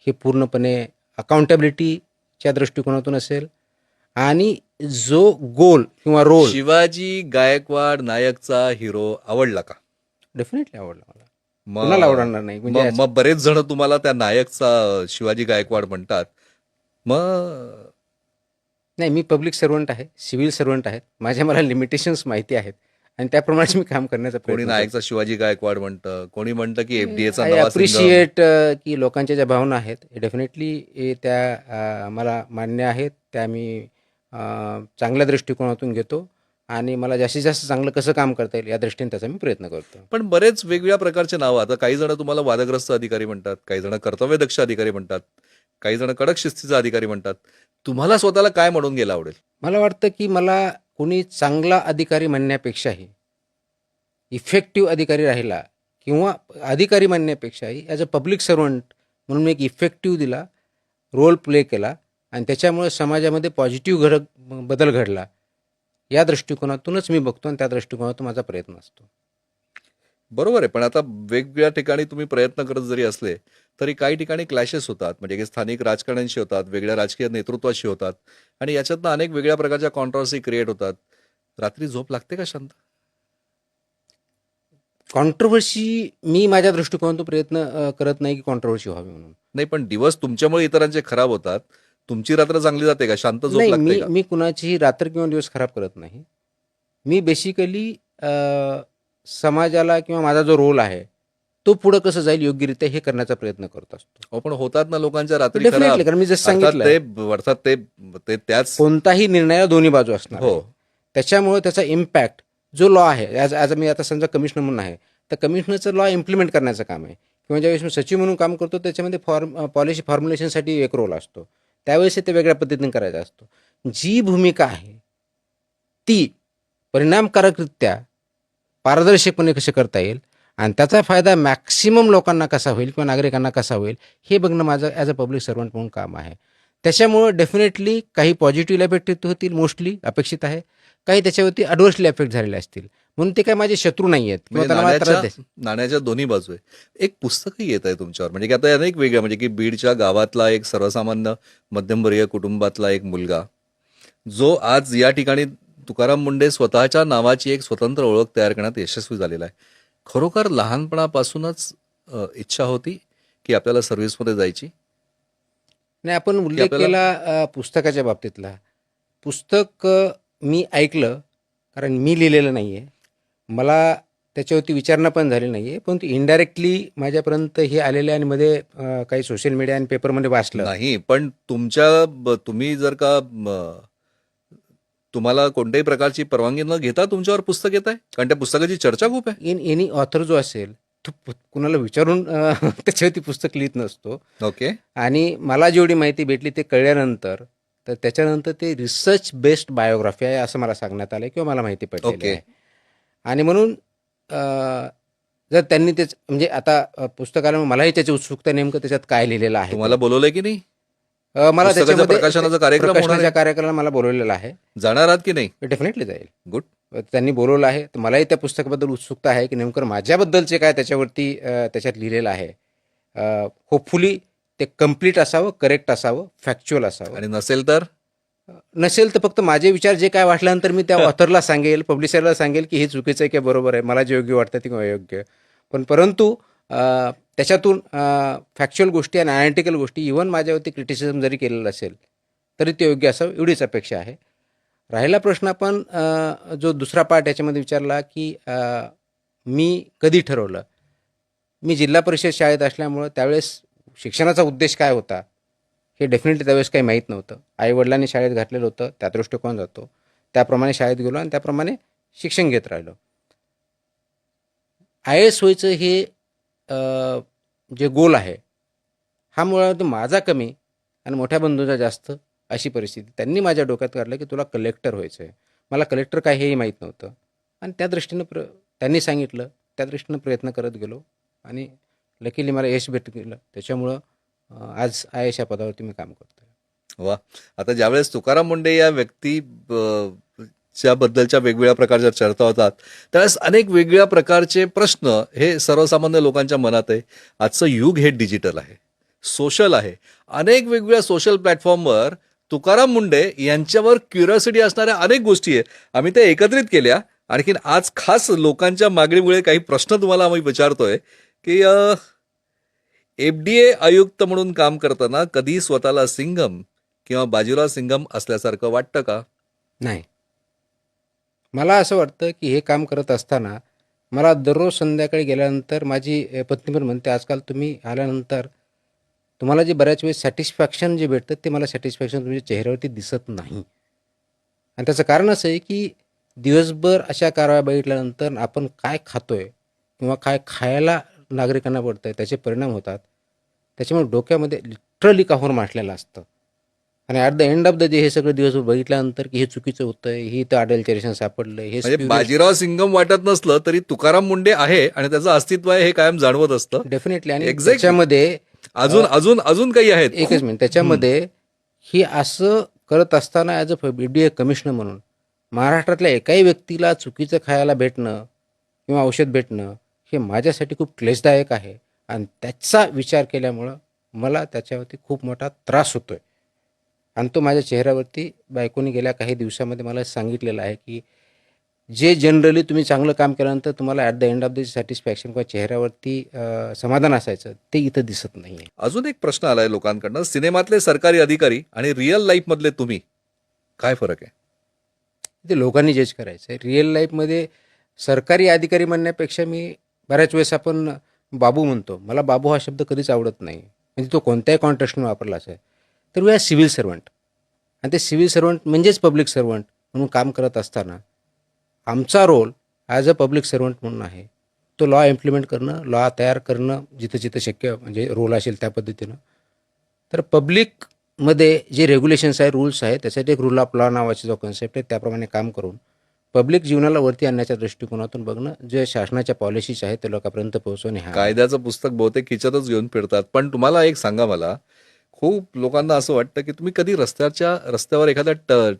हे पूर्णपणे अकाउंटेबिलिटीच्या दृष्टिकोनातून असेल आणि जो गोल किंवा रोल शिवाजी गायकवाड नायकचा हिरो आवडला का? डेफिनेटली आवडला मला. कुणाला मग आवडणार नाही म्हणजे मग याचं- मग बरेच जण तुम्हाला त्या नायकचा शिवाजी गायकवाड म्हणतात. मग नाही, मी पब्लिक सर्वंट आहे, सिव्हिल सर्वंट आहेत. मला लिमिटेशन्स माहिती आहेत आणि त्याप्रमाणे मी काम करण्याचा कोणी प्रयत्न नायकचा शिवाजी गायकवाड म्हणतं, कोणी म्हणतं की एफडीएचा आय नवा सिंघम. अप्रिशिएट की लोकांच्या ज्या भावना आहेत डेफिनेटली त्या मला मान्य आहेत. त्या मी चांगल्या दृष्टिकोनातून घेतो आणि मला जास्तीत जास्त चांगलं कसं काम करता येईल या दृष्टीने त्याचा मी प्रयत्न करतो. पण बरेच वेगवेगळ्या प्रकारचे नावं. आता काही जण तुम्हाला वादग्रस्त अधिकारी म्हणतात, काही जण कर्तव्यदक्ष अधिकारी म्हणतात, काही जण कडक शिस्तीचा अधिकारी म्हणतात. तुम्हाला स्वतःला काय म्हणून गेला आवडेल? मला वाटतं की मला कोणी चांगला अधिकारी म्हणण्यापेक्षाही इफेक्टिव्ह अधिकारी राहिला किंवा अधिकारी म्हणण्यापेक्षाही ॲज अ पब्लिक सर्वंट म्हणून मी एक इफेक्टिव्ह दिला, रोल प्ले केला आणि त्याच्यामुळे समाजामध्ये पॉझिटिव्ह बदल घडला. या दृष्टिकोनातूनच मी बघतो आणि त्या दृष्टिकोनातून माझा प्रयत्न असतो. बरोबर आहे. पण आता वेगवेगळ्या ठिकाणी तुम्ही प्रयत्न करत जरी असले, तरी काही ठिकाणी क्लॅशेस होतात. म्हणजे की स्थानिक राजकारण्यांशी होतात, वेगळ्या राजकीय नेतृत्वाशी होतात आणि याच्यातनं अनेक वेगळ्या प्रकारच्या कॉन्ट्रोवर्सी क्रिएट होतात. रात्री झोप लागते का शांत? कॉन्ट्रोवर्सी मी माझ्या दृष्टिकोनातून प्रयत्न करत नाही की कॉन्ट्रोवर्सी व्हावी म्हणून. नाही, पण दिवस तुमच्यामुळे इतरांचे खराब होतात. तुमची रात्र चांगली जाते का? शांत झोप नाही, लागते मी का? मी कुणाचीही रात्र किंवा दिवस खराब करत नाही. मी बेसिकली समाजाला किंवा माझा जो रोल आहे तो पुढं कसं जाईल योग्यरित्या हे करण्याचा प्रयत्न करत असतो. हो, पण होतात ना लोकांच्या रात्री डेफिनेटली, खराब. कारण मी जसं अर्थात सांगितलं अर्थात ते ते त्याच. कोणताही निर्णयाला दोन्ही बाजू असणार हो. आहे. त्याच्यामुळे त्याचा इम्पॅक्ट जो लॉ आहे ॲज मी आता समजा कमिशनर म्हणून आहे तर कमिशनरचं लॉ इम्प्लिमेंट करण्याचं काम आहे किंवा ज्यावेळेस मी सचिव म्हणून काम करतो त्याच्यामध्ये पॉलिसी फॉर्म्युलेशनसाठी एक रोल असतो. त्यावेळेस ते वेगळ्या पद्धतीने करायचा असतो. जी भूमिका आहे ती परिणामकारकरित्या पारदर्शकपणे कसे करता येईल आणि त्याचा फायदा मॅक्सिमम लोकांना कसा होईल किंवा नागरिकांना कसा होईल हे बघणं माझं ॲज अ पब्लिक सर्वंट म्हणून काम आहे. त्याच्यामुळं डेफिनेटली काही पॉझिटिव्ह इफेक्ट होतील, मोस्टली अपेक्षित आहे. काही त्याच्यावरती ॲडव्हर्सली इफेक्ट झालेले असतील. म्हणून ते काही माझे शत्रू नाही आहेत किंवा म्हणजे त्यांना मला त्रास द्यायचा. नाण्याच्या दोन्ही बाजू आहे. एक पुस्तकही येत आहे तुमच्यावर, म्हणजे की आता अनेक वेगळ्या, म्हणजे की बीडच्या गावातला एक सर्वसामान्य मध्यमवर्गीय कुटुंबातला एक मुलगा, जो आज या ठिकाणी तुकाराम मुंडे स्वतःच्या नावाची एक स्वतंत्र ओळख तयार करण्यात यशस्वी झालेला आहे. खरोखर लहानपणापासूनच इच्छा होती की आपल्याला सर्व्हिसमध्ये जायची? नाही, आपण उल्लेख आपल्याला- केला पुस्तकाच्या बाबतीतला. पुस्तक मी ऐकलं, कारण मी लिहिलेलं नाही आहे. मला त्याच्यावरती विचारणा पण झाली नाही आहे. परंतु इनडायरेक्टली माझ्यापर्यंत हे आलेलं आहे आणि मध्ये काही सोशल मीडिया आणि पेपरमध्ये वाचलं. नाही, पण तुम्ही जर का तुम्हाला कोणत्याही प्रकारची परवानगी न घेता तुमच्यावर पुस्तक येत आहे? कारण त्या पुस्तकाची चर्चा खूप आहे. एनी ऑथर जो असेल तो कुणाला विचारून त्याच्यावरती पुस्तक लिहित नसतो. ओके. आणि मला जेवढी माहिती भेटली ते कळल्यानंतर तर त्याच्यानंतर ते रिसर्च बेस्ड बायोग्राफी आहे असं मला सांगण्यात आलं किंवा मला माहिती पडलेली ओके. आहे. आणि म्हणून जर त्यांनी तेच म्हणजे आता पुस्तकाला मलाही त्याची उत्सुकता नेमकं त्याच्यात काय लिहिलेलं आहे तुम्हाला बोलवलंय की नाही? मला पुस्तकाच्या त्याच्यामध्ये प्रकाशनाचा कार्यक्रम होणार आहे? प्रकाशनाच्या कार्यक्रमाला मला बोलवलेलं आहे. जाणार आहात की नाही? डेफिनेटली जाईल. गुड. त्यांनी बोलवलं आहे तर मलाही त्या पुस्तकाबद्दल उत्सुकता आहे की नेमकं माझ्याबद्दलचे काय त्याच्यावरती त्याच्यात लिहिलेलं आहे. होपफुली ते कम्प्लीट असावं, करेक्ट असावं, फॅक्च्युअल असावं. आणि नसेल तर? नसेल तर फक्त माझे विचार जे काय वाटल्यानंतर मी त्या ऑथरला सांगेल, पब्लिशरला सांगेल की हे चुकीचं आहे की बरोबर आहे, मला जे योग्य वाटतं ते अयोग्य. परंतु त्याच्यातून फॅक्च्युअल गोष्टी आणि ॲनालिटिकल गोष्टी इव्हन माझ्यावरती क्रिटिसिझम जरी केलेलं असेल तरी ते योग्य असावं एवढीच अपेक्षा आहे. राहिला प्रश्न आपण जो दुसरा पार्ट याच्यामध्ये विचारला की मी कधी ठरवलं. मी जिल्हा परिषद शाळेत असल्यामुळं त्यावेळेस शिक्षणाचा उद्देश काय होता हे डेफिनेटली त्यावेळेस काही माहीत नव्हतं. आईवडिलांनी शाळेत घातलेलं होतं त्या दृष्टिकोन जातो. त्याप्रमाणे शाळेत गेलो आणि त्याप्रमाणे शिक्षण घेत राहिलो. IAS व्हायचं हे जे गोल आहे हा मुळात माझा कमी आणि मोठ्या बंधूंचा जास्त अशी परिस्थिती. त्यांनी माझ्या डोक्यात काढलं की तुला कलेक्टर व्हायचं आहे. मला कलेक्टर काय हेही माहीत नव्हतं आणि त्या दृष्टीनं त्यांनी सांगितलं, त्या दृष्टीनं प्रयत्न करत गेलो आणि लकीली मला यश भेट गेलं. त्याच्यामुळं आज IAS या पदावरती मी काम करतो. वा. आता ज्यावेळेस तुकाराम मुंडे या व्यक्ती च्या बद्दलच्या वेगवेगळ्या प्रकारच्या चर्चा होतात त्यावेळेस अनेक वेगवेगळ्या प्रकारचे प्रश्न हे सर्वसामान्य लोकांच्या मनात आहे. आजचं युग हे डिजिटल आहे, सोशल आहे. अनेक वेगवेगळ्या सोशल प्लॅटफॉर्मवर तुकाराम मुंडे यांच्यावर क्युरिओसिटी असणाऱ्या अनेक गोष्टी आहे. आम्ही त्या एकत्रित केल्या. आणखीन आज खास लोकांच्या मागणीमुळे काही प्रश्न तुम्हाला आम्ही विचारतोय की FDA आयुक्त म्हणून काम करताना कधी स्वतःला सिंघम किंवा बाजीराव सिंघम असल्यासारखं वाटतं का? नाही, मला असं वाटतं की हे काम करत असताना मला दररोज संध्याकाळी गेल्यानंतर माझी पत्नी पण म्हणते, आजकाल तुम्ही आल्यानंतर तुम्हाला जे बऱ्याच वेळेस सॅटिस्फॅक्शन जे भेटतं ते मला सॅटिस्फॅक्शन तुमच्या चेहऱ्यावरती दिसत नाही. आणि त्याचं कारण असं आहे की दिवसभर अशा कारवाया बघितल्यानंतर आपण काय खातोय किंवा काय खायला नागरिकांना पडतं आहे त्याचे परिणाम होतात. त्याच्यामुळे डोक्यामध्ये लिटरली काहूर माटलेलं असतं आणि at the end of the day हे सगळं दिवसभर बघितल्यानंतर की हे चुकीचं होतंय, ही इथं अडल्टरेशन सापडलं, हे म्हणजे बाजीराव सिंघम वाटत नसलं तरी तुकाराम मुंडे आहे आणि त्याचं अस्तित्व आहे हे कायम जाणवत असतं. डेफिनेटली. आणि Exactly. त्याच्यामध्ये अजून अजून अजून काही आहेत. एकच मिनिट, त्याच्यामध्ये ही असं करत असताना ॲज अ FDA कमिशनर म्हणून महाराष्ट्रातल्या एकाही व्यक्तीला चुकीचं खायला भेटणं किंवा औषध भेटणं हे माझ्यासाठी खूप क्लेशदायक आहे आणि त्याचा विचार केल्यामुळं मला त्याच्यावरती खूप मोठा त्रास होतोय. आणि तो माझ्या चेहऱ्यावरती बायकोने गेल्या काही दिवसामध्ये मला सांगितलेलं आहे की जे जनरली तुम्ही चांगलं काम केल्यानंतर तुम्हाला at the end of the satisfaction किंवा चेहऱ्यावरती समाधान असायचं ते इथं दिसत नाही आहे. अजून एक प्रश्न आलाय लोकांकडनं, सिनेमातले सरकारी अधिकारी आणि रिअल लाईफ मधले तुम्ही, काय फरक आहे? ते लोकांनी जज करायचं आहे. रिअल लाईफमध्ये सरकारी अधिकारी म्हणण्यापेक्षा मी बऱ्याच वेळेस आपण बाबू म्हणतो. मला बाबू हा शब्द कधीच आवडत नाही, म्हणजे तो कोणत्याही कॉन्टेक्स्टमध्ये वापरलाच आहे. तर वी आर सिव्हिल सर्वंट आणि ते सिव्हिल सर्वंट म्हणजेच पब्लिक सर्वंट म्हणून काम करत असताना आमचा role as a public servant म्हणून आहे तो लॉ इम्प्लिमेंट करणं, लॉ तयार करणं जिथं जिथं शक्य म्हणजे रोल असेल त्या पद्धतीनं. तर पब्लिकमध्ये जे रेग्युलेशन्स आहे, रूल्स आहे, त्यासाठी एक रूल ऑफ लॉ नावाचा जो कन्सेप्ट आहे त्याप्रमाणे काम करून पब्लिक जीवनाला वरती आणण्याच्या दृष्टिकोनातून बघणं, जे शासनाच्या पॉलिसीज आहेत ते लोकांपर्यंत पोहोचवणे. हा कायद्याचं पुस्तक बहुतेक खिच्यातच घेऊन फिरतात. पण तुम्हाला एक सांगा, मला खूप लोकांना असं वाटतं की तुम्ही कधी रस्त्यावर एखाद्या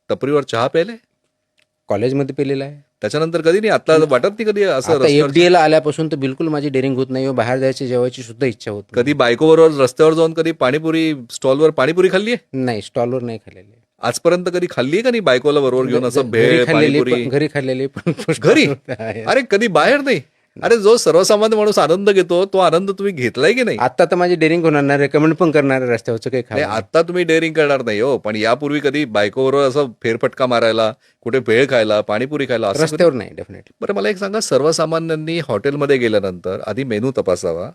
टपरीवर चहा प्यायले? कॉलेजमध्ये पेलेला आहे. त्याच्यानंतर कधी नाही? आता वाटत नाही कधी असं आता रस्त्यावर? FDA ला आल्यापासून तर बिलकुल माझी डेअरिंग होत नाही, बाहेर जायची जेवायची सुद्धा इच्छा होत कधी बायको बरोबर रस्त्यावर जाऊन कधी पाणीपुरी स्टॉलवर पाणीपुरी खाल्ली आहे? नाही, स्टॉलवर नाही खाल्लेली. आजपर्यंत कधी खाल्ली आहे का नाही बायकोला बरोबर घेऊन असं भेळ पाणीपुरी? घरी खाल्लेली पण घरी? आहे. अरे कधी बाहेर नाही? अरे जो सर्वसामान्य माणूस आनंद घेतो तो आनंद तुम्ही घेतलाय की नाही? आता तर माझी डेअरिंग होणार नाही, रेकमेंड पण करणार आहे रस्त्यावरचं काही नाही, खायला. आता तुम्ही डेअरिंग करणार नाही हो, पण यापूर्वी कधी बायकोबरोबर असं फेरफटका मारायला, कुठे भेळ खायला, पाणीपुरी खायला असं कधी? रस्त्यावर नाही, डेफिनेटली. बरं मला एक सांगा, सर्वसामान्यांनी हॉटेलमध्ये गेल्यानंतर आधी मेनू तपासावा,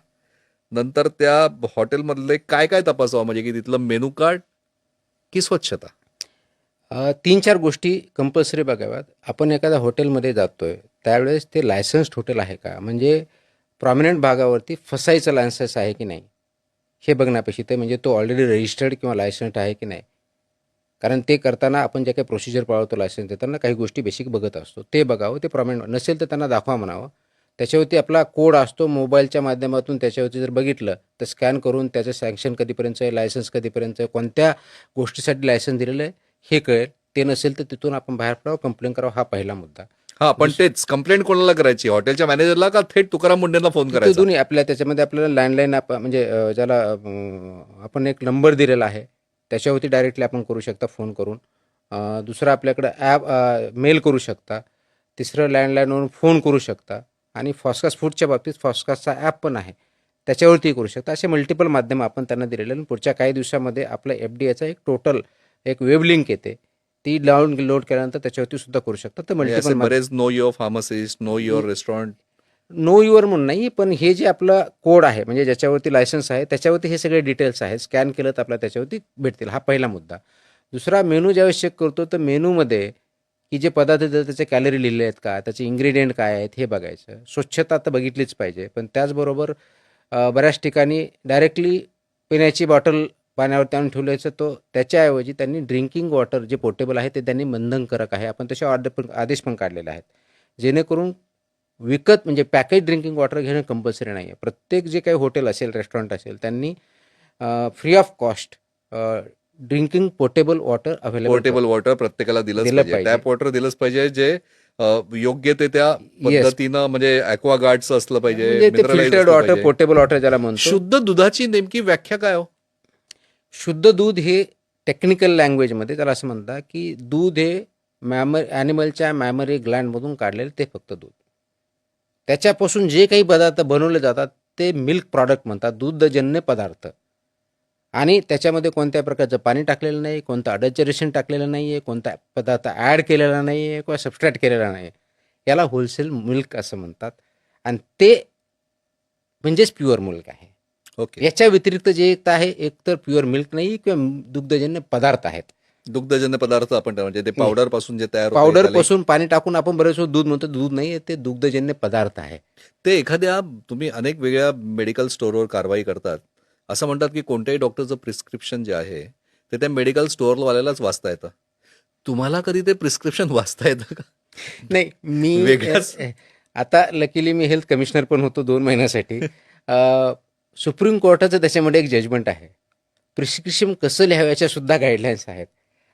नंतर त्या हॉटेलमधले काय काय तपासावं, म्हणजे की तिथलं मेनू कार्ड की स्वच्छता? 3-4 गोष्टी कंपल्सरी बघाव्यात. आपण एखाद्या हॉटेलमध्ये जातोय त्यावेळेस ते लायसन्स्ड हॉटेल आहे का, म्हणजे प्रॉमिनंट भागावरती फसायचं लायसन्स आहे की नाही हे बघण्यापेक्षा ते म्हणजे तो ऑलरेडी रजिस्टर्ड किंवा लायसन्स्ड आहे की नाही. कारण ते करताना आपण जे काही प्रोसिजर पाळतो लायसन्स देताना काही गोष्टी बेसिक बघत असतो, ते बघावं. ते प्रॉमिनंट नसेल तर त्यांना दाखवा म्हणावं. त्याच्यावरती आपला कोड असतो, मोबाईलच्या माध्यमातून त्याच्यावरती जर बघितलं तर स्कॅन करून त्याचं सँक्शन कधीपर्यंत आहे, लायसन्स कधीपर्यंत आहे, कोणत्या गोष्टीसाठी लायसन्स दिलेलं आहे हे कळेल. ते नसेल तर तिथून आपण बाहेर पडावं, कंप्लेंट करावं. हा पहिला मुद्दा. हा, पण तेच कंप्लेंट कोणाला करायची? हॉटेलच्या मॅनेजरला का थेट तुकाराम मुंडेंना फोन ते करायचा? दोन्ही आपल्या त्याच्यामध्ये आपल्याला लँडलाईन म्हणजे ज्याला आपण एक नंबर दिलेला आहे त्याच्यावरती डायरेक्टली आपण करू शकता फोन करून. दुसरं आपल्याकडं ॲप मेल करू शकता. तिसरं लँडलाईनवरून फोन करू शकता आणि फॉस्कास्ट फूडच्या बाबतीत फॉस्कास्टचा ॲप पण आहे त्याच्यावरती करू शकता. असे मल्टिपल माध्यम आपण त्यांना दिलेले आणि पुढच्या काही दिवसामध्ये आपल्या FDAचा एक टोटल एक वेब लिंक येते, ती लोड केल्यानंतर त्याच्यावरती सुद्धा करू शकता. तर म्हणजे असे मल्टिपल बरेच know your pharmacist, know your restaurant. Know your म्हणून नाही, पण हे जे आपलं कोड आहे म्हणजे ज्याच्यावरती लायसन्स आहे त्याच्यावरती हे सगळे डिटेल्स आहेत, स्कॅन केलं तर आपल्याला त्याच्यावरती भेटतील. हा पहिला मुद्दा. दुसरा, मेनू ज्यावेळेस चेक करतो तर मेनूमध्ये की जे पदार्थ देतात त्याचे कॅलरी लिहिलेले आहेत का, त्याचे इन्ग्रेडियंट काय आहेत हे बघायचं. स्वच्छता तर बघितलीच पाहिजे, पण त्याचबरोबर बऱ्याच ठिकाणी डायरेक्टली पिण्याची बॉटल पाण्यावरती आणून ठेवल्याचं तो त्याच्याऐवजी त्यांनी ड्रिंकिंग वॉटर जे पोर्टेबल आहे ते त्यांनी बंधनकारक आहे. आपण तसे आदेश पण काढलेले आहेत. जेणेकरून विकत म्हणजे पॅकेज ड्रिंकिंग वॉटर घेणं कंपल्सरी नाही आहे. प्रत्येक जे काही हॉटेल असेल, रेस्टॉरंट असेल, त्यांनी free of cost drinking portable water available portable water प्रत्येकाला दिलंच दिलं पाहिजे. पाहिजे. टॅप वॉटर दिलंच पाहिजे, जे योग्य ते त्या पद्धतीनं म्हणजे ॲक्वागार्डचं असलं पाहिजे, म्हणजे ते मिनरलाइज फिल्टर्ड असलं वॉटर, पाहिजे. पोर्टेबल वॉटर ज्याला म्हणतो. शुद्ध दुधाची नेमकी व्याख्या काय हो? शुद्ध दूध हे टेक्निकल लँग्वेजमध्ये त्याला असं म्हणतात की दूध हे ॲनिमलच्या मॅमरी ग्लँडमधून काढलेलं ते फक्त दूध. त्याच्यापासून जे काही पदार्थ बनवले जातात ते मिल्क प्रॉडक्ट म्हणतात, दुग्धजन्य पदार्थ. आणि त्याच्यामध्ये कोणत्या प्रकारचं पाणी टाकलेलं नाही, कोणतं अडल्चरेशन टाकलेलं नाही आहे, कोणता पदार्थ ॲड केलेला नाही आहे किंवा सबस्ट्रॅक्ट केलेला नाही. याला होलसेल मिल्क असं म्हणतात. आणि ते म्हणजेच प्युअर मिल्क आहे. ओके. याच्या व्यतिरिक्त जे एक आहे, एक तर प्युअर मिल्क नाही किंवा दुग्धजन्य पदार्थ आहेत. दुग्धजन्य पदार्थ आपण म्हणजे ते पावडर पासून जे तयार होतं, पावडर त्याला पासून पाणी टाकून आपण बरेच दूध म्हणतो, दूध नाही, ते दुग्धजन्य पदार्थ आहे. ते एखाद्या तुम्ही अनेक वेगळ्या मेडिकल स्टोअरवर कारवाई करतात. असं म्हणतात की कोणत्याही डॉक्टरचं प्रिस्क्रिप्शन जे आहे ते त्या मेडिकल स्टोअरवाल्यालाच वाचता येतं. तुम्हाला कधी ते प्रिस्क्रिप्शन वाचता येतं का? नाही, मी वेगळाच. आता लकीली मी हेल्थ कमिशनर पण होतो 2 महिन्यासाठी. सुप्रीम कोर्टाचं त्याच्यामध्ये एक जजमेंट आहे. प्रिस्क्रिप्शन कसं लिहाव्याच्या सुद्धा गाईडलाईन्स आहेत.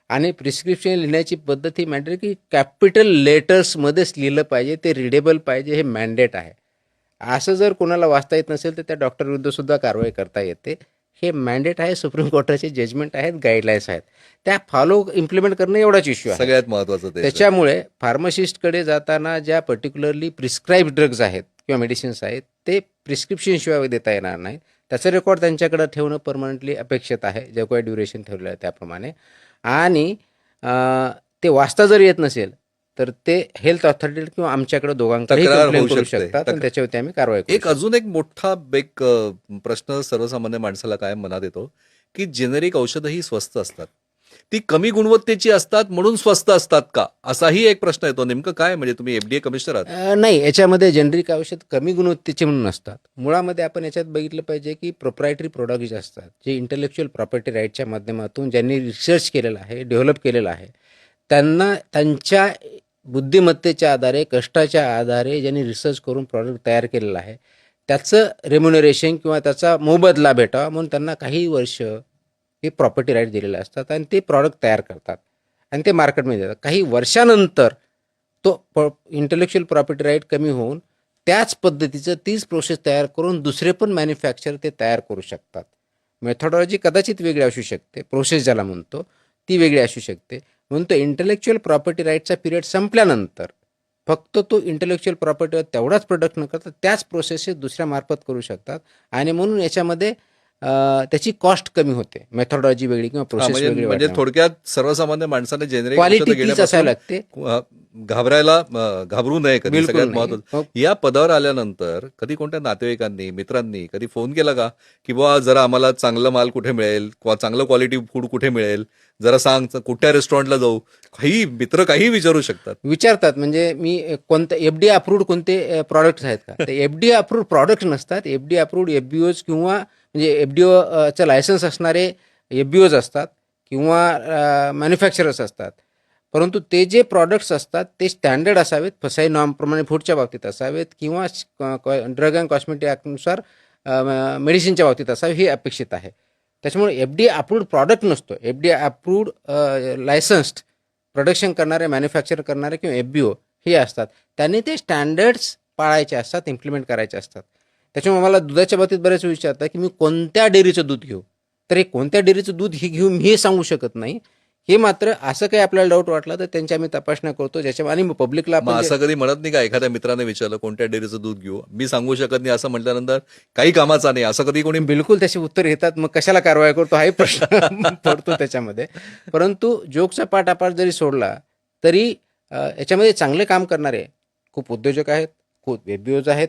आणि प्रिस्क्रिप्शन लिहिण्याची पद्धत ही मॅन्डेट की कॅपिटल लेटर्समध्येच लिहिलं पाहिजे, ते रिडेबल पाहिजे, हे मॅन्डेट आहे. असं जर कोणाला वाचता येत नसेल तर त्या डॉक्टरविरुद्ध सुद्धा कारवाई करता येते. हे मॅन्डेट आहे, सुप्रीम कोर्टाचे जजमेंट आहेत, गाईडलाईन्स आहेत. त्या फॉलो इम्प्लिमेंट करणं एवढाच इश्यू आहे. सगळ्यात महत्वाचं ते त्याच्यामुळे फार्मासिस्टकडे जाताना ज्या पर्टिक्युलरली प्रिस्क्राईब ड्रग्ज आहेत किंवा मेडिसिन्स आहेत ते प्रिस्क्रिप्शनशिवाय देता येणार नाही. त्याचं रेकॉर्ड त्यांच्याकडे ठेवणं परमनंटली अपेक्षित आहे, जे काही ड्युरेशन ठेवलं आहे त्याप्रमाणे. आणि ते वाचता जर येत नसेल तर ते हेल्थ ऑथॉरिटी किंवा आमच्याकडे दोघांकडे तक्रार कंप्लेंट होऊ करू शकते. शकतात आणि त्याच्यावरती आम्ही कारवाई करू एक अजून एक मोठा प्रश्न सर्वसामान्य माणसाला काय मनात येतो की जेनेरिक औषधंही स्वस्त असतात. ती कमी गुणवत्तेची असतात म्हणून स्वस्त असतात का, असाही एक प्रश्न येतो. नेमकं काय, म्हणजे तुम्ही FDA कमिशनर आहात? नाही, याच्यामध्ये जेनरिक औषध कमी गुणवत्तेचे म्हणून नसतात. मुळामध्ये आपण याच्यात बघितलं पाहिजे की प्रोप्रायटरी प्रोडक्ट जे असतात, जे इंटेलेक्च्युअल प्रॉपर्टी राईटच्या माध्यमातून ज्यांनी रिसर्च केलेला आहे, डेव्हलप केलेलं आहे, त्यांना त्यांच्या बुद्धिमत्तेच्या आधारे, कष्टाच्या आधारे ज्यांनी रिसर्च करून प्रॉडक्ट तयार केलेलं आहे, त्याचं रेम्युनरेशन किंवा त्याचा मोबदला भेटावा म्हणून त्यांना काही वर्ष हे प्रॉपर्टी राईट दिलेले असतात आणि ते प्रॉडक्ट तयार करतात आणि ते मार्केटमध्ये देतात. काही वर्षानंतर तो इंटेलेक्च्युअल प्रॉपर्टी राईट कमी होऊन त्याच पद्धतीचं तीच प्रोसेस तयार करून दुसरे पण मॅन्युफॅक्चर ते तयार करू शकतात. मेथॉडॉलॉजी कदाचित वेगळी असू शकते, प्रोसेस ज्याला म्हणतो ती वेगळी असू शकते. म्हणून तो इंटेलेक्च्युअल प्रॉपर्टी राईटचा पिरियड संपल्यानंतर फक्त तो इंटेलेक्च्युअल प्रॉपर्टीवर तेवढाच प्रोडक्ट न करता त्याच प्रोसेसेस दुसऱ्या मार्फत करू शकतात. आणि म्हणून याच्यामध्ये त्याची कॉस्ट कमी होते. मेथॉडॉलॉजी वेगळी किंवा प्रोसेस म्हणजे वेगळी म्हणजे वाटण्यामुळे. थोडक्यात सर्वसामान्य माणसाने जेनेरिक क्वालिटी औषधं तीच असायला घेण्यापासून लागते. घाबरू नये कधी, बिलकुल सगळ्यात नाही. महत्वाचं. हो. या पदावर आल्यानंतर कधी कोणत्या नातेवाईकांनी, मित्रांनी कधी फोन केला का की बुवा जरा आम्हाला चांगलं माल कुठे मिळेल, चांगलं क्वालिटी फूड कुठे मिळेल, जरा सांग, कुठल्या रेस्टॉरंटला जाऊ? काही मित्र काही विचारू शकतात. विचारतात. म्हणजे मी कोणतं FDA अप्रूव्ड कोणते प्रॉडक्ट्स आहेत का, ते FDA अप्रूव्ड प्रॉडक्ट नसतात. FDA अप्रूव्ड FBOज किंवा म्हणजे FDOचं लायसन्स असणारे FBOज असतात किंवा मॅन्युफॅक्चरर्स असतात. परंतु ते जे प्रॉडक्ट्स असतात ते स्टँडर्ड असावेत, फसाई नॉर्मप्रमाणे फूडच्या बाबतीत असावेत किंवा ड्रग अँड कॉस्मेटिक ॲक्टनुसार मेडिसिनच्या बाबतीत असावे, हे अपेक्षित आहे. त्याच्यामुळे FDA अप्रूव्ड प्रॉडक्ट नसतो. FDA अप्रूव्ड लायसन्स्ड प्रोडक्शन करणारे, मॅन्युफॅक्चर करणारे किंवा FBO हे असतात. त्यांनी ते स्टँडर्ड्स पाळायचे असतात, इम्प्लिमेंट करायचे असतात. त्याच्यामुळे मला दुधाच्या बाबतीत बरेच विचारतात की मी कोणत्या डेअरीचं दूध घेऊ. तर हे कोणत्या डेअरीचं दूध हे घेऊ मी हे सांगू शकत नाही. हे मात्र असं काही आपल्याला डाऊट वाटला तर त्यांची आम्ही तपासण्या करतो, ज्याच्या आणि पब्लिकला मग असं कधी म्हणत नाही का, एखाद्या मित्राने विचारलं कोणत्या डेअरीचं दूध घेऊ, मी सांगू शकत नाही असं म्हटल्यानंतर काही कामाचा नाही, असं कधी कोणी? बिलकुल त्याचे उत्तर येतात. मग कशाला कारवाई करतो हाही प्रश्न पडतो त्याच्यामध्ये. परंतु जोकचा पाठापाठ जरी सोडला तरी याच्यामध्ये चांगले काम करणारे खूप उद्योजक आहेत, खूप FBOज आहेत,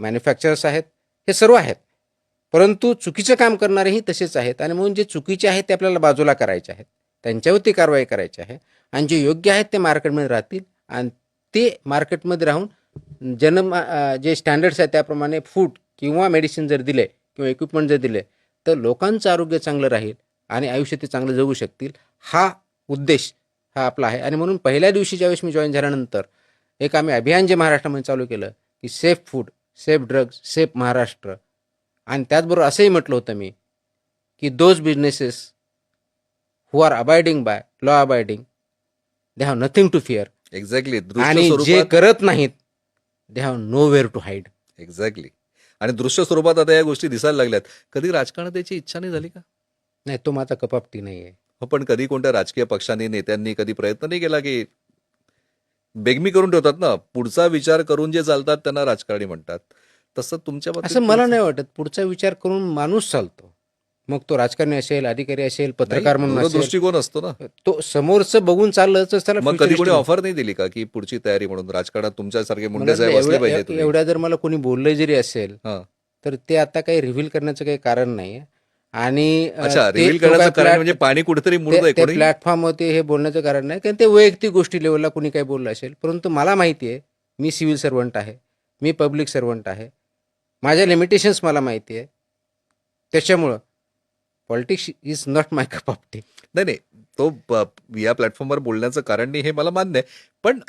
मॅन्युफॅक्चरर्स आहेत, हे सर्व आहेत. परंतु चुकीचं काम करणारेही तसेच आहेत आणि म्हणून जे चुकीचे आहेत ते आपल्याला बाजूला करायचे आहेत. त्यांच्यावरती कारवाई करायची आहे आणि जे योग्य आहेत ते मार्केटमध्ये राहतील आणि ते मार्केटमध्ये राहून जे स्टँडर्ड्स आहेत त्याप्रमाणे फूड किंवा मेडिसिन जर दिले किंवा इक्विपमेंट जर दिले तर लोकांचं आरोग्य चांगलं राहील आणि आयुष्य ते चांगलं जगू शकतील. हा उद्देश हा आपला आहे. आणि म्हणून पहिल्या दिवशी ज्यावेळेस मी जॉईन झाल्यानंतर एक आम्ही अभियान जे महाराष्ट्रामध्ये चालू केलं की safe food, safe drugs, safe Maharashtra. आणि त्याचबरोबर असंही म्हटलं होतं मी की those businesses who are abiding by law abiding they have nothing to fear. Exactly. आणि दृश्य जे स्वरूपात. करत नाहीत they have nowhere to hide. Exactly. आणि दृश्य स्वरूपात आता या गोष्टी दिसायला लागल्यात. कधी राजकारणात याची इच्छा नाही झाली का? नाही, तो माझा कप ऑफ टी नाही आहे. हो, पण कधी कोणत्या राजकीय पक्षांनी, नेत्यांनी कधी प्रयत्न नाही केला की बेगमी करून ठेवतात ना, पुढचा विचार करून जे चालतात त्यांना राजकारणी म्हणतात. तसं तुमच्या बाबतीत असं मला थोडंसं- नाही वाटत. पुढचा विचार करून माणूस चालतो. मग तो राजकारणी असेल, अधिकारी असेल, पत्रकार नाही, म्हणून असेल, दूरदृष्टिकोन असतो ना. तो समोरचं बघून चाललं तर त्याला मग कधी कोणी futuristic. ऑफर नाही दिली का की पुढची तयारी म्हणून राजकारणात तुमच्यासारखे मला मुंडे साहेब वाटलं असले पाहिजे तुम्ही? एवढ्या जर मला कोणी बोललं जरी असेल हां. तर ते आता काही रिव्हील करण्याचं काही कारण नाही. आणि अच्छा, ते- रिव्हील तो करण्याचं काय कारण प्लॅट- म्हणजे पाणी कुठेतरी मुरतंय त्या कोणी. प्लॅटफॉर्मवरती हे बोलण्याचं कारण नाही, कारण ते वैयक्तिक गोष्टी लेवलला कोणी काही बोललं असेल. परंतु मला माहिती आहे, मी सिव्हिल सर्वंट आहे, मी पब्लिक सर्वंट आहे, माझ्या लिमिटेशन्स मला माहिती आहे. त्याच्यामुळं politics is not my cup of T. नाही नाही, तो या प्लॅटफॉर्मवर बोलण्याचं कारण नाही हे मला मान्य आहे. पण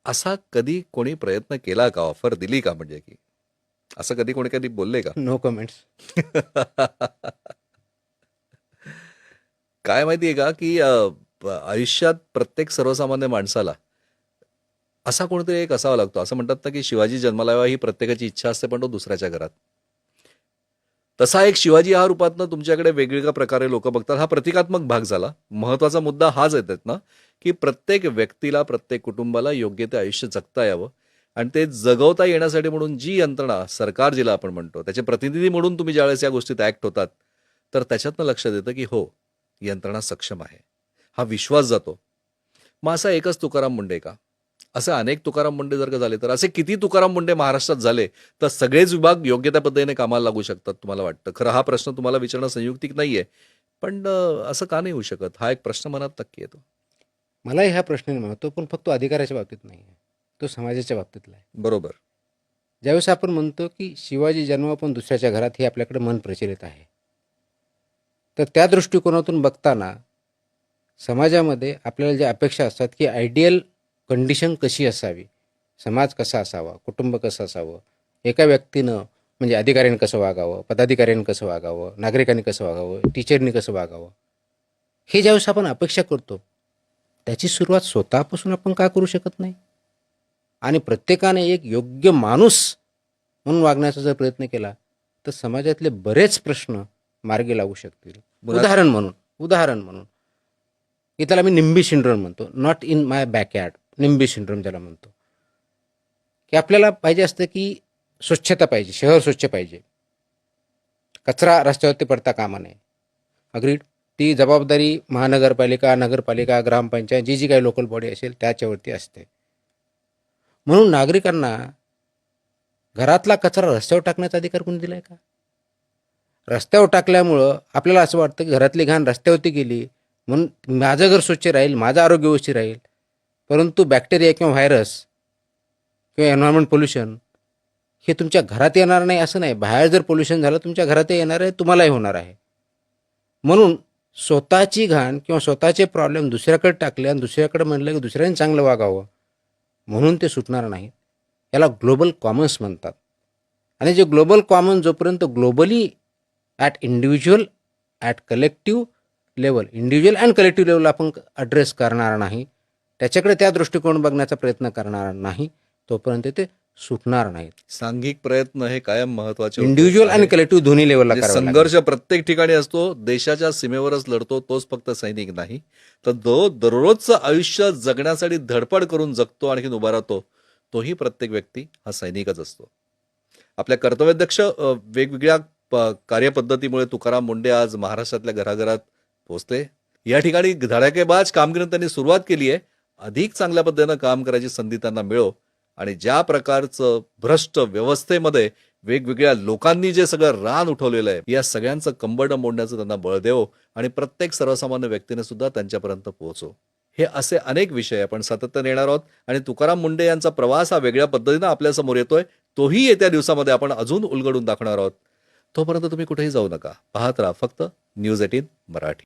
असा कधी कोणी प्रयत्न केला का, ऑफर दिली का, म्हणजे की असं कधी कोणी कधी बोलले का? No comments. काय माहितीये का की आयुष्यात प्रत्येक सर्वसामान्य माणसाला असा कोणतरी एक असावा लागतो. असं म्हणतात ना की शिवाजी जन्माला यावा ही प्रत्येकाची इच्छा असते, पण तो दुसऱ्याच्या घरात. तसा एक शिवाजी या रूपातनं तुमच्याकडे वेगवेगळ्या प्रकारे लोक बघतात. हा प्रतिकात्मक भाग झाला. महत्वाचा मुद्दा हाच येतात ना की प्रत्येक व्यक्तीला, प्रत्येक कुटुंबाला योग्य ते आयुष्य जगता यावं आणि ते जगवता येण्यासाठी म्हणून जी यंत्रणा, सरकार जिला आपण म्हणतो, त्याचे प्रतिनिधी म्हणून तुम्ही ज्यावेळेस या गोष्टीत ऍक्ट होतात तर त्याच्यातनं लक्षात येतं की हो, यंत्रणा सक्षम आहे, हा विश्वास जातो. मग असा एकच तुकाराम मुंडे का? असे अनेक तुकाराम मुंडे जर का झाले तर असे किती तुकाराम मुंडे महाराष्ट्रात झाले तर सगळेच विभाग योग्य त्या पद्धतीने कामाला लागू शकतात तुम्हाला वाटतं? खरं हा प्रश्न तुम्हाला विचारणं संयुक्तिक नाहीये, पण असं का नाही होऊ शकत? हा एक प्रश्न मनात नक्की येतो. मलाही हा प्रश्न निर्माण होतो, पण फक्त अधिकाराच्या बाबतीत नाही आहे, तो समाजाच्या बाबतीतला आहे. बरोबर. ज्यावेळेस आपण म्हणतो की शिवाजी जन्म पण दुसऱ्याच्या घरात, हे आपल्याकडे मन प्रचलित आहे, तर त्या दृष्टिकोनातून बघताना समाजामध्ये आपल्याला ज्या अपेक्षा असतात की आयडियल कंडिशन कशी असावी, समाज कसा असावा, कुटुंब कसं असावं, एका व्यक्तीनं म्हणजे अधिकाऱ्यांनी कसं वागावं, पदाधिकाऱ्यांनी कसं वागावं, नागरिकांनी कसं वागावं, टीचरनी कसं वागावं, हे ज्यावेळेस आपण अपेक्षा करतो त्याची सुरुवात स्वतःपासून आपण का करू शकत नाही? आणि प्रत्येकाने एक योग्य माणूस म्हणून वागण्याचा जर प्रयत्न केला तर समाजातले बरेच प्रश्न मार्गी लागू शकतील. उदाहरण म्हणून की त्याला मी निम्बी सिंड्रोम म्हणतो, not in my backyard, nimby syndrome ज्याला म्हणतो, की आपल्याला पाहिजे असतं की स्वच्छता पाहिजे, शहर स्वच्छ पाहिजे, कचरा रस्त्यावरती पडता कामा नये. अग्रीड. ती जबाबदारी महानगरपालिका, नगरपालिका, ग्रामपंचायत, जी काही लोकल बॉडी असेल त्याच्यावरती असते. म्हणून नागरिकांना घरातला कचरा रस्त्यावर टाकण्याचा अधिकार कोणी दिलाय का? रस्त्यावर टाकल्यामुळं आपल्याला असं वाटतं की घरातली घाण रस्त्यावरती गेली म्हणून माझं घर स्वच्छ राहील, माझं आरोग्य व्यवस्थित राहील. परंतु बॅक्टेरिया किंवा व्हायरस किंवा एन्व्हायरमेंट पोल्युशन हे तुमच्या घरात येणार नाही असं नाही. बाहेर जर पोल्युशन झालं तुमच्या घरातही येणार आहे, तुम्हालाही होणार आहे. म्हणून स्वतःची घाण किंवा स्वतःचे प्रॉब्लेम दुसऱ्याकडे टाकले आणि दुसऱ्याकडे म्हणलं की दुसऱ्याने चांगलं वागावं म्हणून ते सुटणार नाही. याला ग्लोबल कॉमन्स म्हणतात. आणि जे ग्लोबल कॉमन जोपर्यंत globally at individual, at collective level, individual and collective level आपण ॲड्रेस करणार नाही, त्याच्याकडे त्या दृष्टिकोन बघण्याचा प्रयत्न करणार नाही, तोपर्यंत ते सुटणार नाहीत. सांघिक प्रयत्न हे कायम महत्वाचे होते. इंडिव्हिज्युअल आणि कलेक्टिव्ह दोन्ही लेवलला म्हणजे करावे संघर्ष प्रत्येक ठिकाणी असतो. देशाच्या सीमेवरच लढतो तोच फक्त सैनिक नाही, तर जो दररोजचं आयुष्य जगण्यासाठी धडपड करून जगतो आणखीन उभा राहतो, तोही प्रत्येक व्यक्ती हा सैनिकच असतो. आपल्या कर्तव्यदक्ष वेगवेगळ्या कार्यपद्धतीमुळे तुकाराम मुंडे आज महाराष्ट्रातल्या घराघरात पोहोचले. या ठिकाणी धडाकेबाज कामगिरी त्यांनी सुरुवात केली आहे. अधिक चांगल्या पद्धतीनं काम करायची संधी त्यांना मिळो आणि ज्या प्रकारचं भ्रष्ट व्यवस्थेमध्ये वेगवेगळ्या लोकांनी जे सगळं रान उठवलेलं आहे या सगळ्यांचं कंबरडं मोडण्याचं त्यांना बळ देवो आणि प्रत्येक सर्वसामान्य व्यक्तीने सुद्धा त्यांच्यापर्यंत पोहोचो. हे असे अनेक विषय आपण सातत्याने येणार आहोत आणि तुकाराम मुंडे यांचा प्रवास हा वेगळ्या पद्धतीनं आपल्यासमोर येतोय. तोही येत्या दिवसामध्ये आपण अजून उलगडून दाखवणार आहोत. तोपर्यंत तुम्ही कुठेही जाऊ नका. पाहत राहा फक्त न्यूज 18 मराठी.